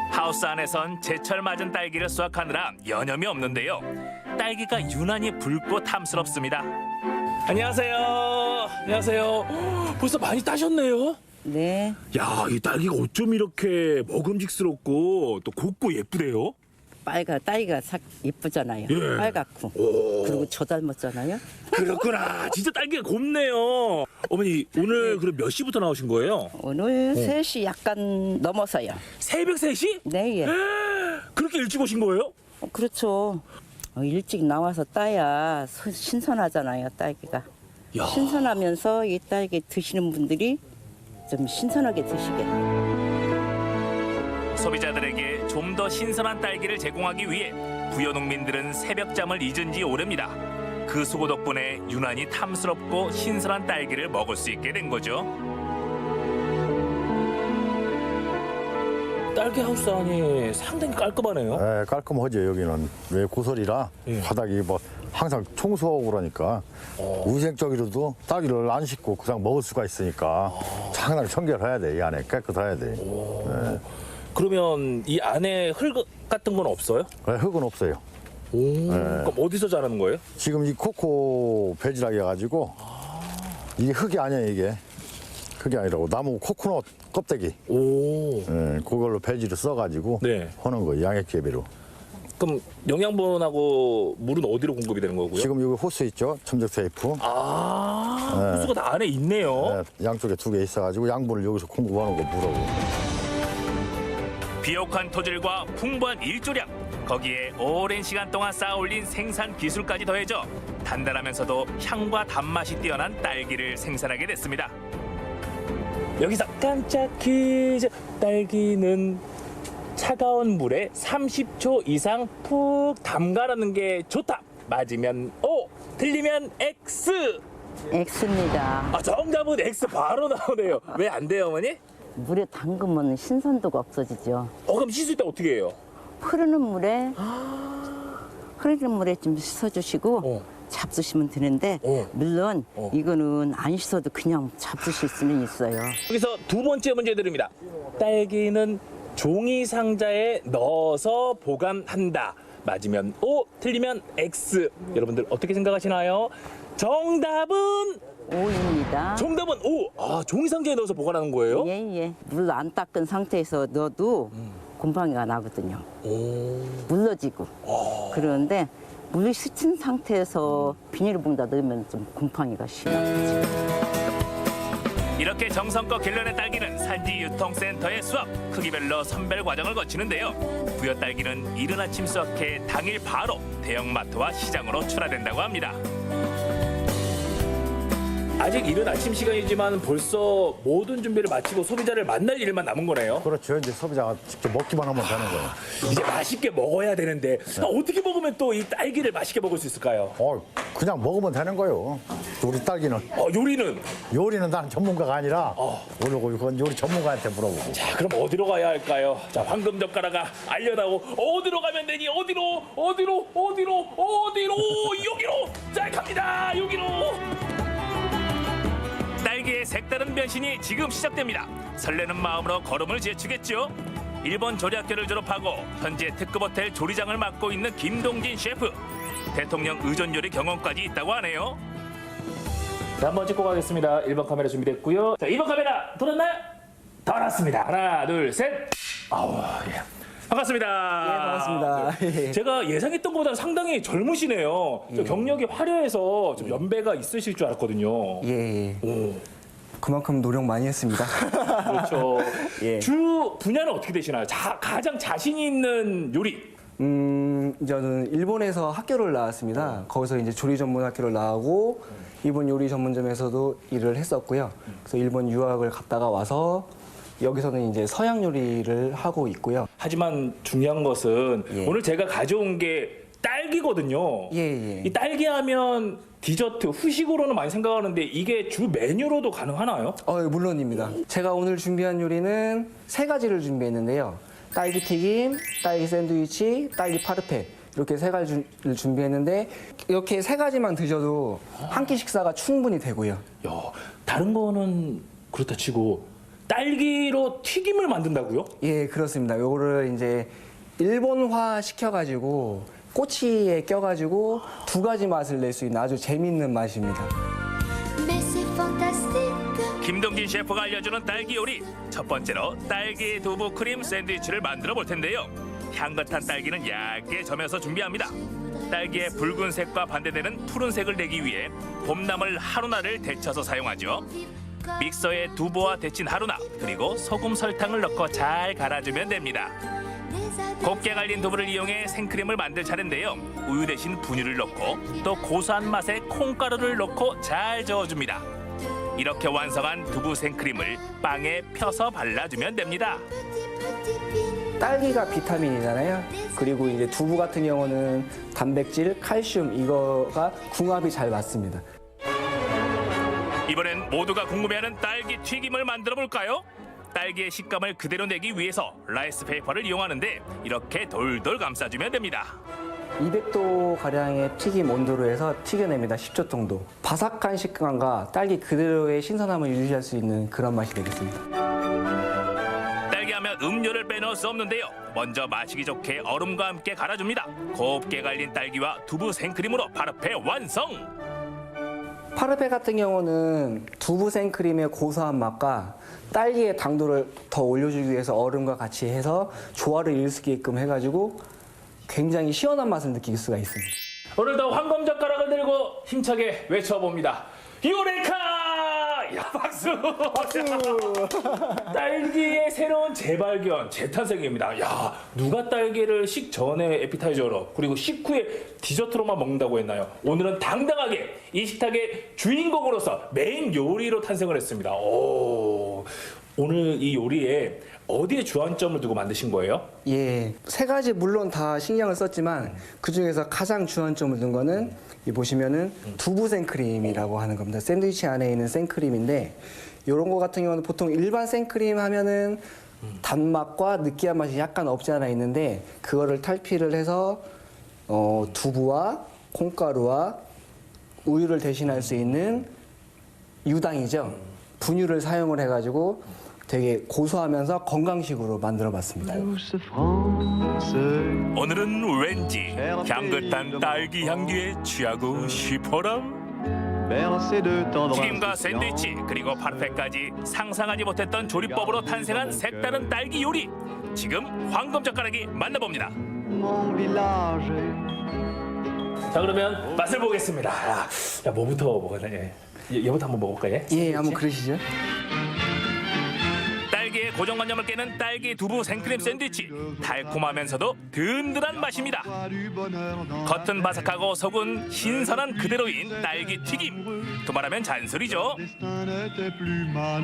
하우스 안에선 제철 맞은 딸기를 수확하느라 여념이 없는데요. 딸기가 유난히 붉고 탐스럽습니다. 안녕하세요. 안녕하세요. 벌써 많이 따셨네요. 네. 야, 이 딸기가 어쩜 이렇게 먹음직스럽고 또 곱고 예쁘대요? 딸기가 sắc 예쁘잖아요. 예. 빨갛고. 그리고 저 닮았잖아요. 그렇구나. 진짜 딸기가 곱네요. 어머니, 오늘 그럼 몇 시부터 나오신 거예요? 오늘 3시 약간 넘어서요. 새벽 3시? 네, 예. 그렇게 일찍 오신 거예요? 그렇죠. 일찍 나와서 따야 신선하잖아요, 딸기가. 야. 신선하면서 이 딸기 드시는 분들이 좀 신선하게 드시게. 소비자들에게 좀 더 신선한 딸기를 제공하기 위해 부여 농민들은 새벽잠을 잊은 지 오래입니다. 그 수고 덕분에 유난히 탐스럽고 신선한 딸기를 먹을 수 있게 된 거죠. 딸기 하우스 안이 상당히 깔끔하네요. 네, 깔끔하죠. 여기는 왜 고설이라 바닥이 뭐 항상 청소하고 그러니까 위생적으로도 딸기를 안 씻고 그냥 먹을 수가 있으니까 항상 청결해야 돼. 이 안에 깨끗해야 돼. 네. 그러면 이 안에 흙 같은 건 없어요? 네, 흙은 없어요. 그럼 어디서 자라는 거예요? 지금 이 코코 배지락이 가지고 이게 흙이 아니야 이게. 흙이 아니라고 나무 코코넛 껍데기. 네, 그걸로 배지를 써가지고 하는 거예요. 양액 재배로. 그럼 영양분하고 물은 어디로 공급이 되는 거고요? 지금 여기 호스 있죠? 첨적 테이프. 호스가 다 안에 있네요. 네, 양쪽에 2개 있어가지고 양분을 여기서 공급하는 거 물하고. 비옥한 토질과 풍부한 일조량, 거기에 오랜 시간 동안 쌓아 올린 생산 기술까지 더해져 단단하면서도 향과 단맛이 뛰어난 딸기를 생산하게 됐습니다. 여기서 깜짝 퀴즈. 딸기는 차가운 물에 30초 이상 푹 담가놓는 게 좋다. 맞으면 O, 틀리면 X. X입니다. 정답은 X 바로 나오네요. 왜 안 돼요, 어머니? 물에 담그면 신선도가 없어지죠. 그럼 씻을 때 어떻게 해요? 흐르는 물에 좀 씻어주시고 잡수시면 되는데 물론 이거는 안 씻어도 그냥 잡수실 수는 있어요. 여기서 두 번째 문제 드립니다. 딸기는 종이 상자에 넣어서 보관한다. 맞으면 O, 틀리면 X. 여러분들 어떻게 생각하시나요? 정답은 O입니다. 정답은 O. 종이 상자에 넣어서 보관하는 거예요? 예. 물 안 닦은 상태에서 넣어도 곰팡이가 나거든요. 물러지고. 그런데 물이 스친 상태에서 비닐봉다 넣으면 좀 곰팡이가 심하죠. 이렇게 정성껏 길러낸 딸기는 산지 유통센터에 수확, 크기별로 선별 과정을 거치는데요. 부여 딸기는 이른 아침 수확해 당일 바로 대형마트와 시장으로 출하된다고 합니다. 아직 이른 아침 시간이지만 벌써 모든 준비를 마치고 소비자를 만날 일만 남은 거네요. 그렇죠. 이제 소비자가 직접 먹기만 하면 되는 거예요. 이제 맛있게 먹어야 되는데 어떻게 먹으면 또 이 딸기를 맛있게 먹을 수 있을까요? 그냥 먹으면 되는 거예요. 우리 딸기는. 요리는? 요리는 나는 전문가가 아니라 오늘 이건 요리 전문가한테 물어보고. 자, 그럼 어디로 가야 할까요? 자, 황금 젓가락아 알려다오. 어디로 가면 되니? 어디로? 여기로! 자, 갑니다. 여기로! 딸기의 색다른 변신이 지금 시작됩니다. 설레는 마음으로 걸음을 제치겠죠. 일본 조리학교를 졸업하고 현재 특급 호텔 조리장을 맡고 있는 김동진 셰프. 대통령 의전 요리 경험까지 있다고 하네요. 자, 한번 찍고 가겠습니다. 1번 카메라 준비됐고요. 자, 2번 카메라 돌았나요? 돌았습니다. 하나, 둘, 셋. 예. 반갑습니다. 반갑습니다. 제가 예상했던 것보다 상당히 젊으시네요. 좀 경력이 화려해서 좀 연배가 있으실 줄 알았거든요. 예. 그만큼 노력 많이 했습니다. 그렇죠. 주 분야는 어떻게 되시나요? 가장 자신 있는 요리? 저는 일본에서 학교를 나왔습니다. 거기서 이제 조리 전문 학교를 나오고 일본 요리 전문점에서도 일을 했었고요. 그래서 일본 유학을 갔다가 와서 여기서는 이제 서양 요리를 하고 있고요. 하지만 중요한 것은 오늘 제가 가져온 게 딸기거든요. 이 딸기 하면 디저트, 후식으로는 많이 생각하는데 이게 주 메뉴로도 가능하나요? 물론입니다. 제가 오늘 준비한 요리는 3가지를 준비했는데요. 딸기 튀김, 딸기 샌드위치, 딸기 파르페 이렇게 3가지를 준비했는데 이렇게 3가지만 드셔도 한 끼 식사가 충분히 되고요. 다른 거는 그렇다 치고 딸기로 튀김을 만든다고요? 예, 그렇습니다. 요거를 이제 일본화 시켜가지고 꼬치에 껴가지고 2가지 맛을 낼 수 있는 아주 재미있는 맛입니다. 김동진 셰프가 알려주는 딸기 요리. 첫 번째로 딸기 두부 크림 샌드위치를 만들어 볼 텐데요. 향긋한 딸기는 얇게 점여서 준비합니다. 딸기의 붉은색과 반대되는 푸른색을 내기 위해 봄나물 하루나를 데쳐서 사용하죠. 믹서에 두부와 데친 하루나 그리고 소금 설탕을 넣고 잘 갈아주면 됩니다. 곱게 갈린 두부를 이용해 생크림을 만들 차례인데요. 우유 대신 분유를 넣고 또 고소한 맛의 콩가루를 넣고 잘 저어줍니다. 이렇게 완성한 두부 생크림을 빵에 펴서 발라주면 됩니다. 딸기가 비타민이잖아요. 그리고 이제 두부 같은 경우는 단백질, 칼슘 이거가 궁합이 잘 맞습니다. 이번엔 모두가 궁금해하는 딸기 튀김을 만들어 볼까요? 딸기의 식감을 그대로 내기 위해서 라이스 페이퍼를 이용하는데 이렇게 돌돌 감싸주면 됩니다. 200도 가량의 튀김 온도로 해서 튀겨냅니다. 10초 정도. 바삭한 식감과 딸기 그대로의 신선함을 유지할 수 있는 그런 맛이 되겠습니다. 딸기하면 음료를 빼놓을 수 없는데요. 먼저 마시기 좋게 얼음과 함께 갈아줍니다. 곱게 갈린 딸기와 두부 생크림으로 파르페 완성! 파르페 같은 경우는 두부 생크림의 고소한 맛과 딸기의 당도를 더 올려주기 위해서 얼음과 같이 해서 조화를 이룰 수 있게끔 해가지고 굉장히 시원한 맛을 느낄 수가 있습니다. 오늘도 황금 젓가락을 들고 힘차게 외쳐봅니다. 요레카! 야, 박수! 딸기의 새로운 재발견, 재탄생입니다. 야, 누가 딸기를 식전에 에피타이저로 그리고 식후에 디저트로만 먹는다고 했나요? 오늘은 당당하게 이 식탁의 주인공으로서 메인 요리로 탄생을 했습니다. 오늘 이 요리에 어디에 주안점을 두고 만드신 거예요? 예, 3가지 물론 다 신경을 썼지만 그 중에서 가장 주안점을 둔 거는 이 보시면은 두부 생크림이라고 하는 겁니다. 샌드위치 안에 있는 생크림인데 이런 거 같은 경우는 보통 일반 생크림 하면은 단맛과 느끼한 맛이 약간 없지 않아 있는데 그거를 탈피를 해서 두부와 콩가루와 우유를 대신할 수 있는 유당이죠. 분유를 사용을 해가지고 되게 고소하면서 건강식으로 만들어봤습니다. 오늘은 왠지 향긋한 딸기 향기에 취하고 싶어라. 튀김과 샌드위치 그리고 파르페까지 상상하지 못했던 조리법으로 탄생한 색다른 딸기 요리. 지금 황금젓가락이 만나봅니다. 자, 그러면 맛을 보겠습니다. 야, 뭐부터 먹을래? 얘부터 한번 먹어볼까요? 예, 한번 그러시죠. 딸기의 고정관념을 깨는 딸기 두부 생크림 샌드위치. 달콤하면서도 든든한 맛입니다. 겉은 바삭하고 속은 신선한 그대로인 딸기 튀김. 두말하면 잔소리죠.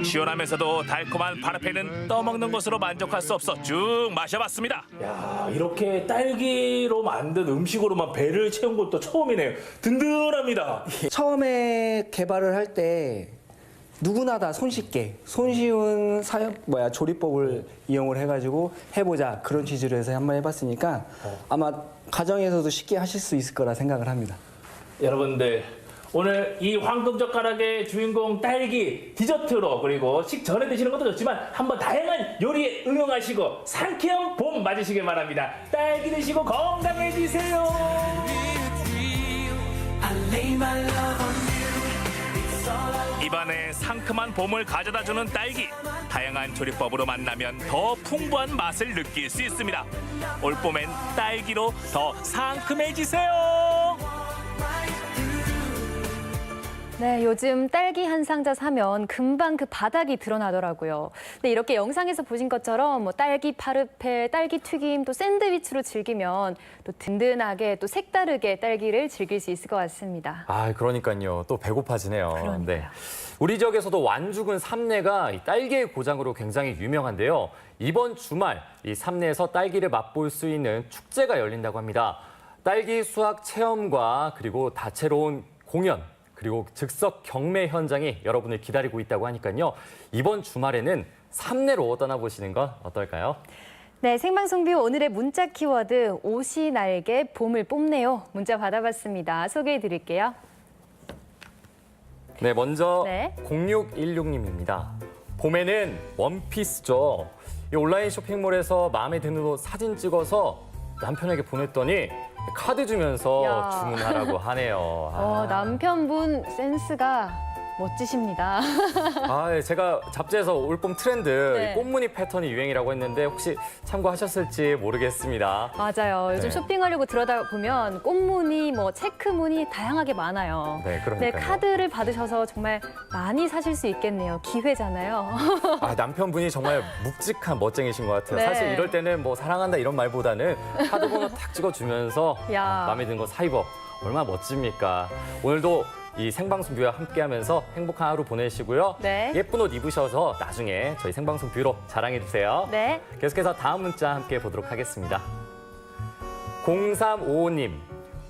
시원하면서도 달콤한 파르페는 떠먹는 것으로 만족할 수 없어 쭉 마셔봤습니다. 야, 이렇게 딸기로 만든 음식으로만 배를 채운 것도 처음이네요. 든든합니다. 처음에 개발을 할 때 누구나 다 손쉽게 손쉬운 조리법을 이용을 해가지고 해보자 그런 취지로 해서 한번 해봤으니까 아마 가정에서도 쉽게 하실 수 있을 거라 생각을 합니다. 여러분들, 오늘 이 황금젓가락의 주인공 딸기 디저트로 그리고 식전에 드시는 것도 좋지만 한번 다양한 요리에 응용하시고 상쾌한 봄 맞으시길 바랍니다. 딸기 드시고 건강해지세요. 입안에 상큼한 봄을 가져다주는 딸기. 다양한 조리법으로 만나면 더 풍부한 맛을 느낄 수 있습니다. 올봄엔 딸기로 더 상큼해지세요. 네, 요즘 딸기 한 상자 사면 금방 그 바닥이 드러나더라고요. 근데 이렇게 영상에서 보신 것처럼 뭐 딸기 파르페, 딸기 튀김, 또 샌드위치로 즐기면 또 든든하게 또 색다르게 딸기를 즐길 수 있을 것 같습니다. 아, 그러니까요. 또 배고파지네요. 그러니까요. 네. 우리 지역에서도 완죽은 삼내가 이 딸기의 고장으로 굉장히 유명한데요. 이번 주말 이 삼내에서 딸기를 맛볼 수 있는 축제가 열린다고 합니다. 딸기 수확 체험과 그리고 다채로운 공연, 그리고 즉석 경매 현장이 여러분을 기다리고 있다고 하니까요. 이번 주말에는 삼내로 떠나보시는 건 어떨까요? 네, 생방송뷰 오늘의 문자 키워드 옷이 날개 봄을 뽐내요. 문자 받아봤습니다. 소개해 드릴게요. 네, 먼저 네. 0616님입니다. 봄에는 원피스죠. 이 온라인 쇼핑몰에서 마음에 드는 옷 사진 찍어서 남편에게 보냈더니 카드 주면서 야. 주문하라고 하네요. 남편분 센스가 멋지십니다. 제가 잡지에서 올봄 트렌드 네. 이 꽃무늬 패턴이 유행이라고 했는데 혹시 참고하셨을지 모르겠습니다. 맞아요. 요즘 네. 쇼핑하려고 들어다 보면 꽃무늬, 뭐 체크무늬 다양하게 많아요. 네, 그러니까요. 카드를 받으셔서 정말 많이 사실 수 있겠네요. 기회잖아요. 남편분이 정말 묵직한 멋쟁이신 것 같아요. 네. 사실 이럴 때는 뭐 사랑한다 이런 말보다는 카드 번호 탁 찍어주면서 야. 마음에 드는 거 사 입어. 얼마나 멋집니까. 오늘도 이 생방송 뷰와 함께하면서 행복한 하루 보내시고요. 네. 예쁜 옷 입으셔서 나중에 저희 생방송 뷰로 자랑해 주세요. 네. 계속해서 다음 문자 함께 보도록 하겠습니다. 0355님,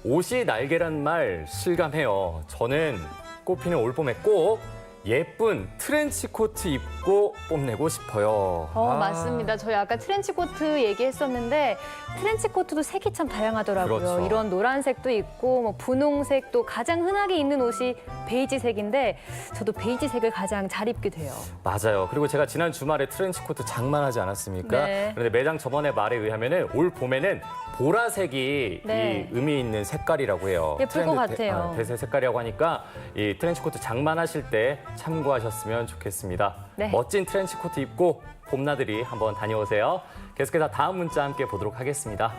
옷이 날개란 말 실감해요. 저는 꽃피는 올봄에 꼭 예쁜 트렌치 코트 입고 뽐내고 싶어요. 맞습니다. 저희 아까 트렌치 코트 얘기했었는데 트렌치 코트도 색이 참 다양하더라고요. 그렇죠. 이런 노란색도 있고 뭐 분홍색도 가장 흔하게 입는 옷이 베이지색인데 저도 베이지색을 가장 잘 입게 돼요. 맞아요. 그리고 제가 지난 주말에 트렌치 코트 장만하지 않았습니까? 네. 그런데 매장 점원의 말에 의하면은 올 봄에는 보라색이 네. 이 의미 있는 색깔이라고 해요. 예쁠 것 같아요. 대세 색깔이라고 하니까 이 트렌치 코트 장만하실 때 참고하셨으면 좋겠습니다. 네. 멋진 트렌치 코트 입고 봄나들이 한번 다녀오세요. 계속해서 다음 문자 함께 보도록 하겠습니다.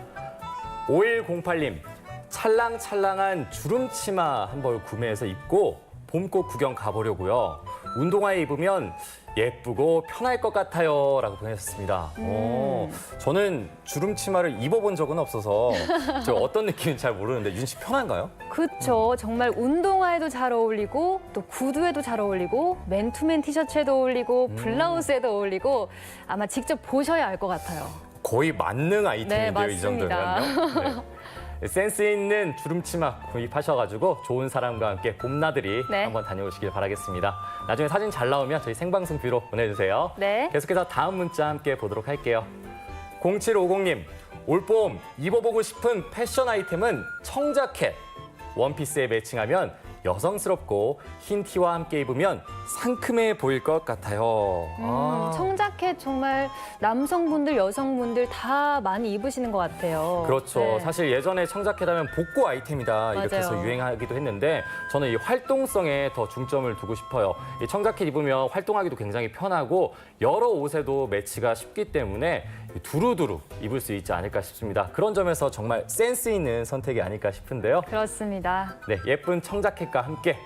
5108님, 찰랑찰랑한 주름치마 한 벌 구매해서 입고 봄꽃 구경 가보려고요. 운동화에 입으면 예쁘고 편할 것 같아요 라고 보내셨습니다. 저는 주름치마를 입어본 적은 없어서 저 어떤 느낌인지 잘 모르는데 윤 씨 편한가요? 그렇죠. 정말 운동화에도 잘 어울리고 또 구두에도 잘 어울리고 맨투맨 티셔츠에도 어울리고 블라우스에도 어울리고 아마 직접 보셔야 알 것 같아요. 거의 만능 아이템인데요, 네, 이 정도면요. 네. 센스 있는 주름치마 구입하셔가지고 좋은 사람과 함께 봄나들이 네. 한번 다녀오시길 바라겠습니다. 나중에 사진 잘 나오면 저희 생방송 뷰로 보내주세요. 네. 계속해서 다음 문자 함께 보도록 할게요. 0750님, 올봄 입어보고 싶은 패션 아이템은 청자켓. 원피스에 매칭하면 여성스럽고 흰 티와 함께 입으면 상큼해 보일 것 같아요. 청자켓 정말 남성분들, 여성분들 다 많이 입으시는 것 같아요. 그렇죠. 네. 사실 예전에 청자켓 하면 복고 아이템이다 이렇게 해서 맞아요. 유행하기도 했는데 저는 이 활동성에 더 중점을 두고 싶어요. 이 청자켓 입으면 활동하기도 굉장히 편하고 여러 옷에도 매치가 쉽기 때문에 두루두루 입을 수 있지 않을까 싶습니다. 그런 점에서 정말 센스 있는 선택이 아닐까 싶은데요. 그렇습니다. 네, 예쁜 청자켓과 함께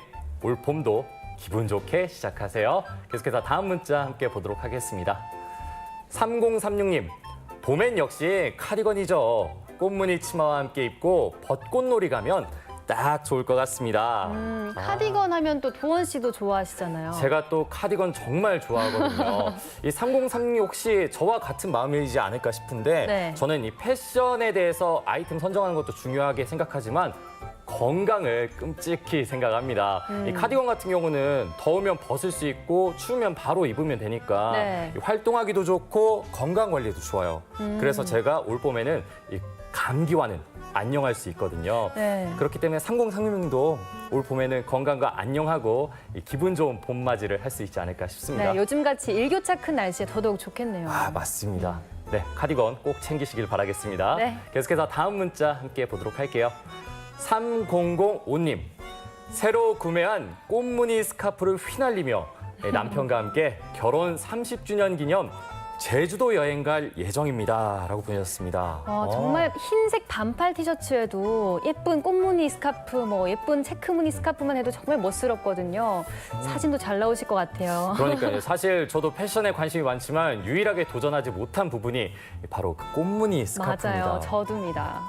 올 봄도 기분 좋게 시작하세요. 계속해서 다음 문자 함께 보도록 하겠습니다. 3036님, 봄엔 역시 카디건이죠. 꽃무늬 치마와 함께 입고 벚꽃놀이 가면 딱 좋을 것 같습니다. 카디건 하면 또 도원 씨도 좋아하시잖아요. 제가 또 카디건 정말 좋아하거든요. 이 3036 혹시 저와 같은 마음이지 않을까 싶은데 네. 저는 이 패션에 대해서 아이템 선정하는 것도 중요하게 생각하지만 건강을 끔찍히 생각합니다. 이 카디건 같은 경우는 더우면 벗을 수 있고 추우면 바로 입으면 되니까 네. 이 활동하기도 좋고 건강 관리도 좋아요. 그래서 제가 올 봄에는 이 감기와는 안녕할 수 있거든요. 네. 그렇기 때문에 3036님도 올 봄에는 건강과 안녕하고 이 기분 좋은 봄맞이를 할 수 있지 않을까 싶습니다. 네, 요즘같이 일교차 큰 날씨에 더더욱 좋겠네요. 아, 맞습니다. 네, 카디건 꼭 챙기시길 바라겠습니다. 네. 계속해서 다음 문자 함께 보도록 할게요. 3005님, 새로 구매한 꽃무늬 스카프를 휘날리며 남편과 함께 결혼 30주년 기념 제주도 여행 갈 예정입니다. 라고 보내셨습니다. 정말 흰색 반팔 티셔츠에도 예쁜 꽃무늬 스카프, 뭐 예쁜 체크무늬 스카프만 해도 정말 멋스럽거든요. 사진도 잘 나오실 것 같아요. 그러니까요. 사실 저도 패션에 관심이 많지만 유일하게 도전하지 못한 부분이 바로 그 꽃무늬 스카프입니다. 맞아요. 저도입니다.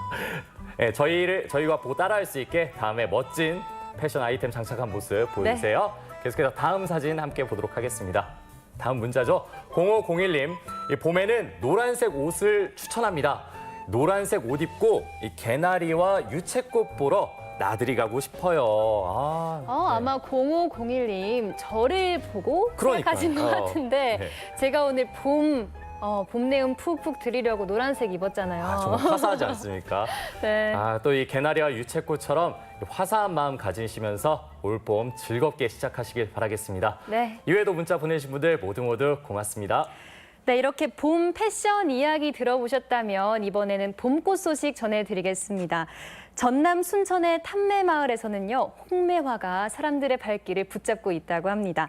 네, 저희와 보고 따라할 수 있게 다음에 멋진 패션 아이템 장착한 모습 보여주세요. 계속해서 다음 사진 함께 보도록 하겠습니다. 다음 문자죠. 0501님, 이 봄에는 노란색 옷을 추천합니다. 노란색 옷 입고 이 개나리와 유채꽃 보러 나들이 가고 싶어요. 아마 0501님 저를 보고 그러니까요. 생각하신 것 같은데 네. 제가 오늘 봄 내음 푹푹 드리려고 노란색 입었잖아요. 정말 화사하지 않습니까? 네. 또 이 개나리와 유채꽃처럼 화사한 마음 가지시면서 올봄 즐겁게 시작하시길 바라겠습니다. 네. 이외에도 문자 보내신 분들 모두 고맙습니다. 네, 이렇게 봄 패션 이야기 들어보셨다면 이번에는 봄꽃 소식 전해드리겠습니다. 전남 순천의 탐매마을에서는요, 홍매화가 사람들의 발길을 붙잡고 있다고 합니다.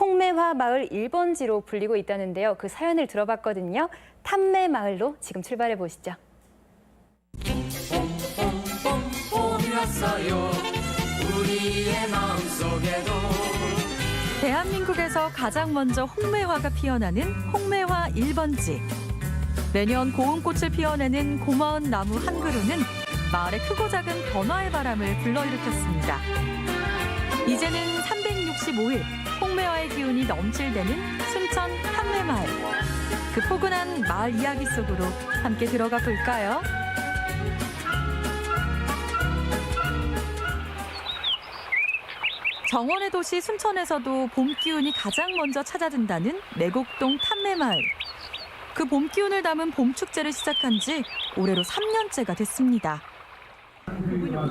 홍매화 마을 1번지로 불리고 있다는데요. 그 사연을 들어봤거든요. 탐매마을로 지금 출발해 보시죠. 봄이 왔어요. 우리의 마음속에도 대한민국에서 가장 먼저 홍매화가 피어나는 홍매화 1번지. 매년 고운 꽃을 피워내는 고마운 나무 한 그루는 마을의 크고 작은 변화의 바람을 불러일으켰습니다. 이제는 365일 홍매화의 기운이 넘칠대는 순천 탐매마을. 그 포근한 마을 이야기 속으로 함께 들어가 볼까요? 정원의 도시 순천에서도 봄 기운이 가장 먼저 찾아든다는 매곡동 탐매마을. 그 봄 기운을 담은 봄 축제를 시작한 지 올해로 3년째가 됐습니다.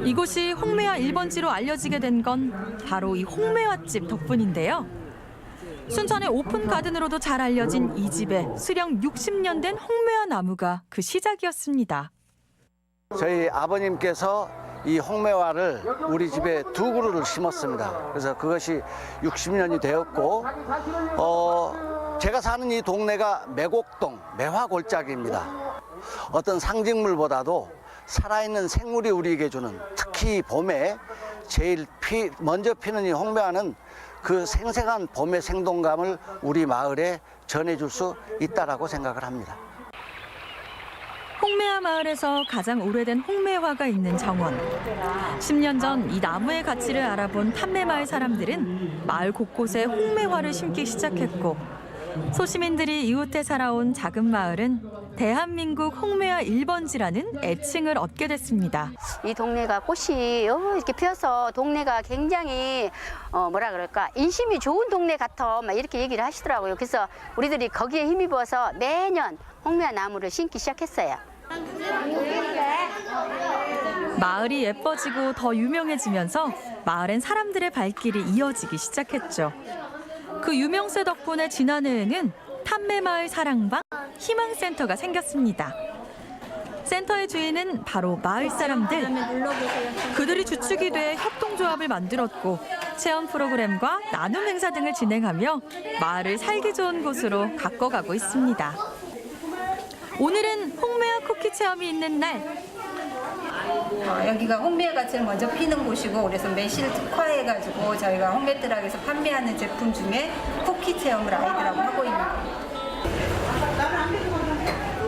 이곳이 홍매화 1번지로 알려지게 된 건 바로 이 홍매화집 덕분인데요. 순천의 오픈 가든으로도 잘 알려진 이 집에 수령 60년 된 홍매화 나무가 그 시작이었습니다. 저희 아버님께서 이 홍매화를 우리 집에 2그루를 심었습니다. 그래서 그것이 60년이 되었고 제가 사는 이 동네가 매곡동 매화골짜기입니다. 어떤 상징물보다도 살아있는 생물이 우리에게 주는, 특히 봄에 제일 먼저 피는 이 홍매화는 그 생생한 봄의 생동감을 우리 마을에 전해줄 수 있다라고 생각을 합니다. 홍매화 마을에서 가장 오래된 홍매화가 있는 정원. 10년 전 이 나무의 가치를 알아본 탐매마을 사람들은 마을 곳곳에 홍매화를 심기 시작했고, 소시민들이 이웃해 살아온 작은 마을은 대한민국 홍매화 1번지라는 애칭을 얻게 됐습니다. 이 동네가 꽃이 이렇게 피어서 동네가 굉장히 뭐라 그럴까, 인심이 좋은 동네 같아, 막 이렇게 얘기를 하시더라고요. 그래서 우리들이 거기에 힘입어서 매년 홍매화 나무를 심기 시작했어요. 마을이 예뻐지고 더 유명해지면서 마을엔 사람들의 발길이 이어지기 시작했죠. 그 유명세 덕분에 지난해에는 탐매마을 사랑방 희망센터가 생겼습니다. 센터의 주인은 바로 마을 사람들. 그들이 주축이 돼 협동조합을 만들었고 체험 프로그램과 나눔 행사 등을 진행하며 마을을 살기 좋은 곳으로 가꿔가고 있습니다. 오늘은 홍매화 쿠키 체험이 있는 날. 여기가 홍매화가 제일 먼저 피는 곳이고 그래서 매실 특화해가지고 저희가 홍매트락에서 판매하는 제품 중에 쿠키 체험을 아이들하고 하고 있는 거예요.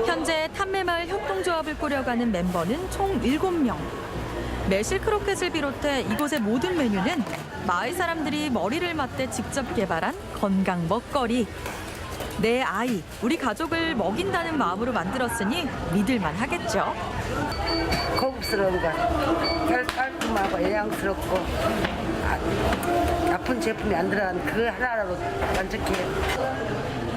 현재 탐매마을 협동조합을 꾸려가는 멤버는 총 7명. 매실 크로켓을 비롯해 이곳의 모든 메뉴는 마을 사람들이 머리를 맞대 직접 개발한 건강 먹거리. 내 아이, 우리 가족을 먹인다는 마음으로 만들었으니 믿을만 하겠죠. 고급스러운 거, 깔끔하고 영양스럽고 나쁜 제품이 안 들어간 그 하나로 만족해요.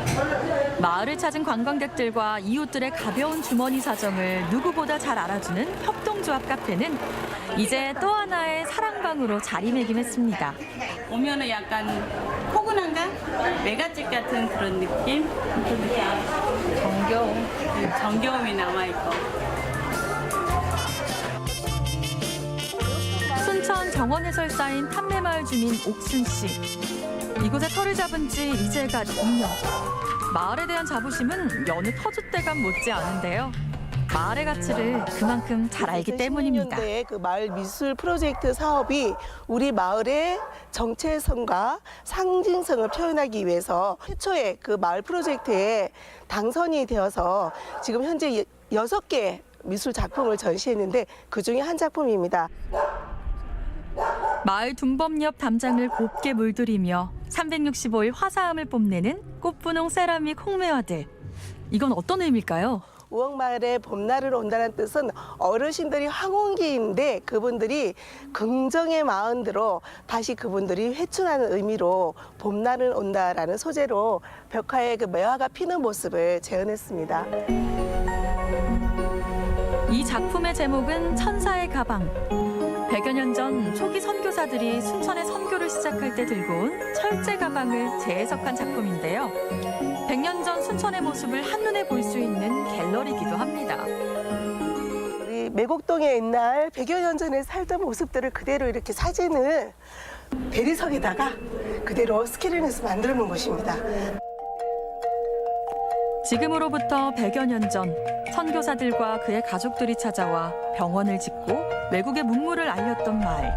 마을을 찾은 관광객들과 이웃들의 가벼운 주머니 사정을 누구보다 잘 알아주는 협동조합 카페는 이제 또 하나의 사랑방으로 자리매김했습니다. 오면은 약간 포근한가? 메가집 같은 그런 느낌? 정겨움이 남아있고. 순천 정원해설사인 탐매마을 주민 옥순 씨. 이곳에 터를 잡은 지 이제가 2년. 마을에 대한 자부심은 여느 터줏대감 못지 않은데요. 마을의 가치를 그만큼 잘 알기 때문입니다. 2016년도에 그 마을 미술 프로젝트 사업이 우리 마을의 정체성과 상징성을 표현하기 위해서 최초의 그 마을 프로젝트에 당선이 되어서 지금 현재 6개 미술 작품을 전시했는데 그중에 한 작품입니다. 마을 둔범 옆 담장을 곱게 물들이며 365일 화사함을 뽐내는 꽃분홍 세라믹 홍매화들. 이건 어떤 의미일까요? 우엉마을에 봄날을 온다는 뜻은 어르신들이 황혼기인데 그분들이 긍정의 마음으로 다시 그분들이 회춘하는 의미로 봄날을 온다라는 소재로 벽화에 그 매화가 피는 모습을 재현했습니다. 이 작품의 제목은 천사의 가방. 100여 년 전 초기 선교사들이 순천에 선교를 시작할 때 들고 온 철제 가방을 재해석한 작품인데요. 100년 전 순천의 모습을 한눈에 볼 수 있는 갤러리이기도 합니다. 우리 매곡동의 옛날 100여 년 전에 살던 모습들을 그대로 이렇게 사진을 대리석에다가 그대로 스크린에서 만들어 놓은 것입니다. 지금으로부터 100여 년 전 선교사들과 그의 가족들이 찾아와 병원을 짓고 외국의 문물을 알렸던 마을.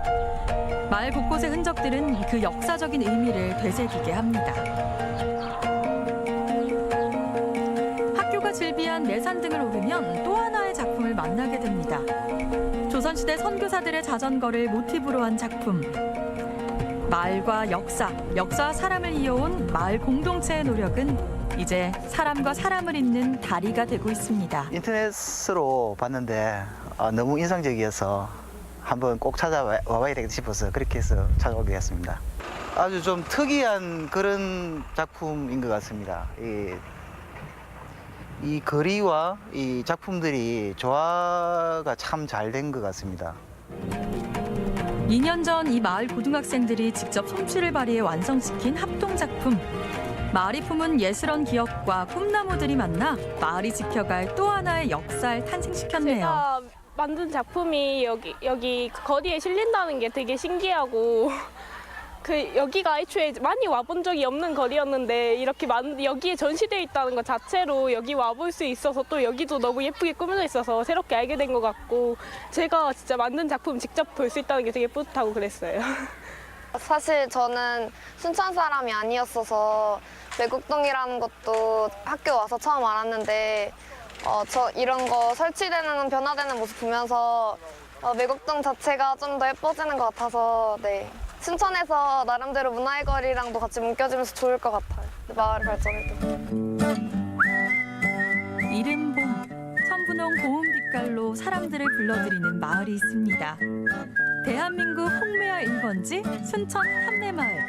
마을 곳곳의 흔적들은 그 역사적인 의미를 되새기게 합니다. 학교가 즐비한 내산 등을 오르면 또 하나의 작품을 만나게 됩니다. 조선시대 선교사들의 자전거를 모티브로 한 작품. 마을과 역사와 사람을 이어온 마을 공동체의 노력은 이제 사람과 사람을 잇는 다리가 되고 있습니다. 인터넷으로 봤는데 너무 인상적이어서 한번 꼭 찾아와봐야 되겠다 싶어서 그렇게 해서 찾아오게 됐습니다. 아주 좀 특이한 그런 작품인 것 같습니다. 이 거리와 이 작품들이 조화가 참 잘 된 것 같습니다. 2년 전 이 마을 고등학생들이 직접 솜씨를 발휘해 완성시킨 합동작품. 마을이 품은 예스런 기억과 꿈나무들이 만나 마을이 지켜갈 또 하나의 역사를 탄생시켰네요. 제가 만든 작품이 여기 거리에 실린다는 게 되게 신기하고 여기가 애초에 많이 와본 적이 없는 거리였는데 이렇게 여기에 전시되어 있다는 것 자체로 여기 와볼 수 있어서 또 여기도 너무 예쁘게 꾸며져 있어서 새롭게 알게 된 것 같고 제가 진짜 만든 작품 직접 볼 수 있다는 게 되게 뿌듯하고 그랬어요. 사실 저는 순천 사람이 아니었어서 매곡동이라는 것도 학교 와서 처음 알았는데 이런 거 설치되는 변화되는 모습 보면서 매곡동 자체가 좀 더 예뻐지는 것 같아서 네. 순천에서 나름대로 문화의 거리랑도 같이 묶여지면서 좋을 것 같아요. 마을 발전에도. 이른 봄, 천분홍 고운 빛깔로 사람들을 불러들이는 마을이 있습니다. 대한민국 홍매화 1번지 순천 탐매마을.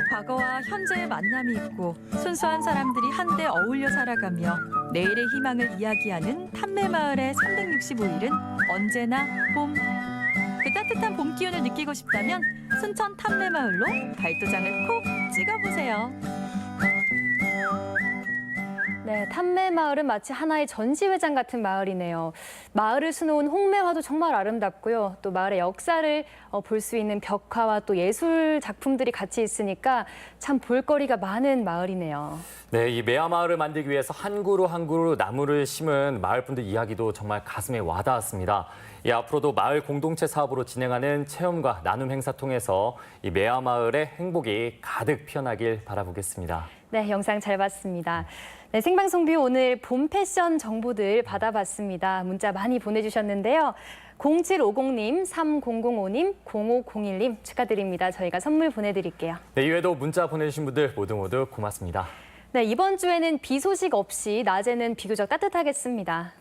과거와 현재의 만남이 있고 순수한 사람들이 한데 어울려 살아가며 내일의 희망을 이야기하는 탐매마을의 365일은 언제나 봄. 그 따뜻한 봄 기운을 느끼고 싶다면 순천 탐매마을로 발도장을 콕 찍어보세요. 네, 탐매마을은 마치 하나의 전시회장 같은 마을이네요. 마을을 수놓은 홍매화도 정말 아름답고요. 또 마을의 역사를 볼 수 있는 벽화와 또 예술 작품들이 같이 있으니까 참 볼거리가 많은 마을이네요. 네, 이 매화마을을 만들기 위해서 한 그루 한 그루 나무를 심은 마을분들 이야기도 정말 가슴에 와닿았습니다. 앞으로도 마을 공동체 사업으로 진행하는 체험과 나눔 행사 통해서 이 매화마을의 행복이 가득 피어나길 바라보겠습니다. 네, 영상 잘 봤습니다. 네, 생방송뷰 오늘 봄 패션 정보들 받아봤습니다. 문자 많이 보내주셨는데요. 0750님, 3005님, 0501님 축하드립니다. 저희가 선물 보내드릴게요. 네, 이외에도 문자 보내주신 분들 모두 고맙습니다. 네, 이번 주에는 비 소식 없이 낮에는 비교적 따뜻하겠습니다.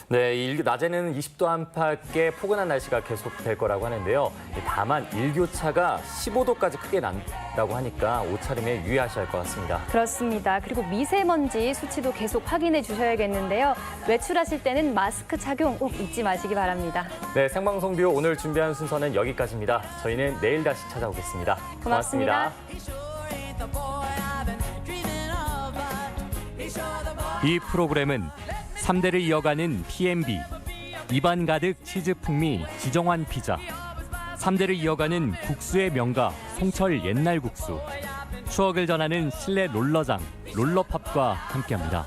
네, 낮에는 20도 안팎의 포근한 날씨가 계속될 거라고 하는데요. 다만 일교차가 15도까지 크게 난다고 하니까 옷차림에 유의하셔야 할 것 같습니다. 그렇습니다. 그리고 미세먼지 수치도 계속 확인해 주셔야겠는데요. 외출하실 때는 마스크 착용 꼭 잊지 마시기 바랍니다. 네, 생방송뷰 오늘 준비한 순서는 여기까지입니다. 저희는 내일 다시 찾아오겠습니다. 고맙습니다. 이 프로그램은 3대를 이어가는 P&B, 입안 가득 치즈 풍미 지정환 피자, 3대를 이어가는 국수의 명가 송철 옛날 국수, 추억을 전하는 실내 롤러장 롤러팝과 함께합니다.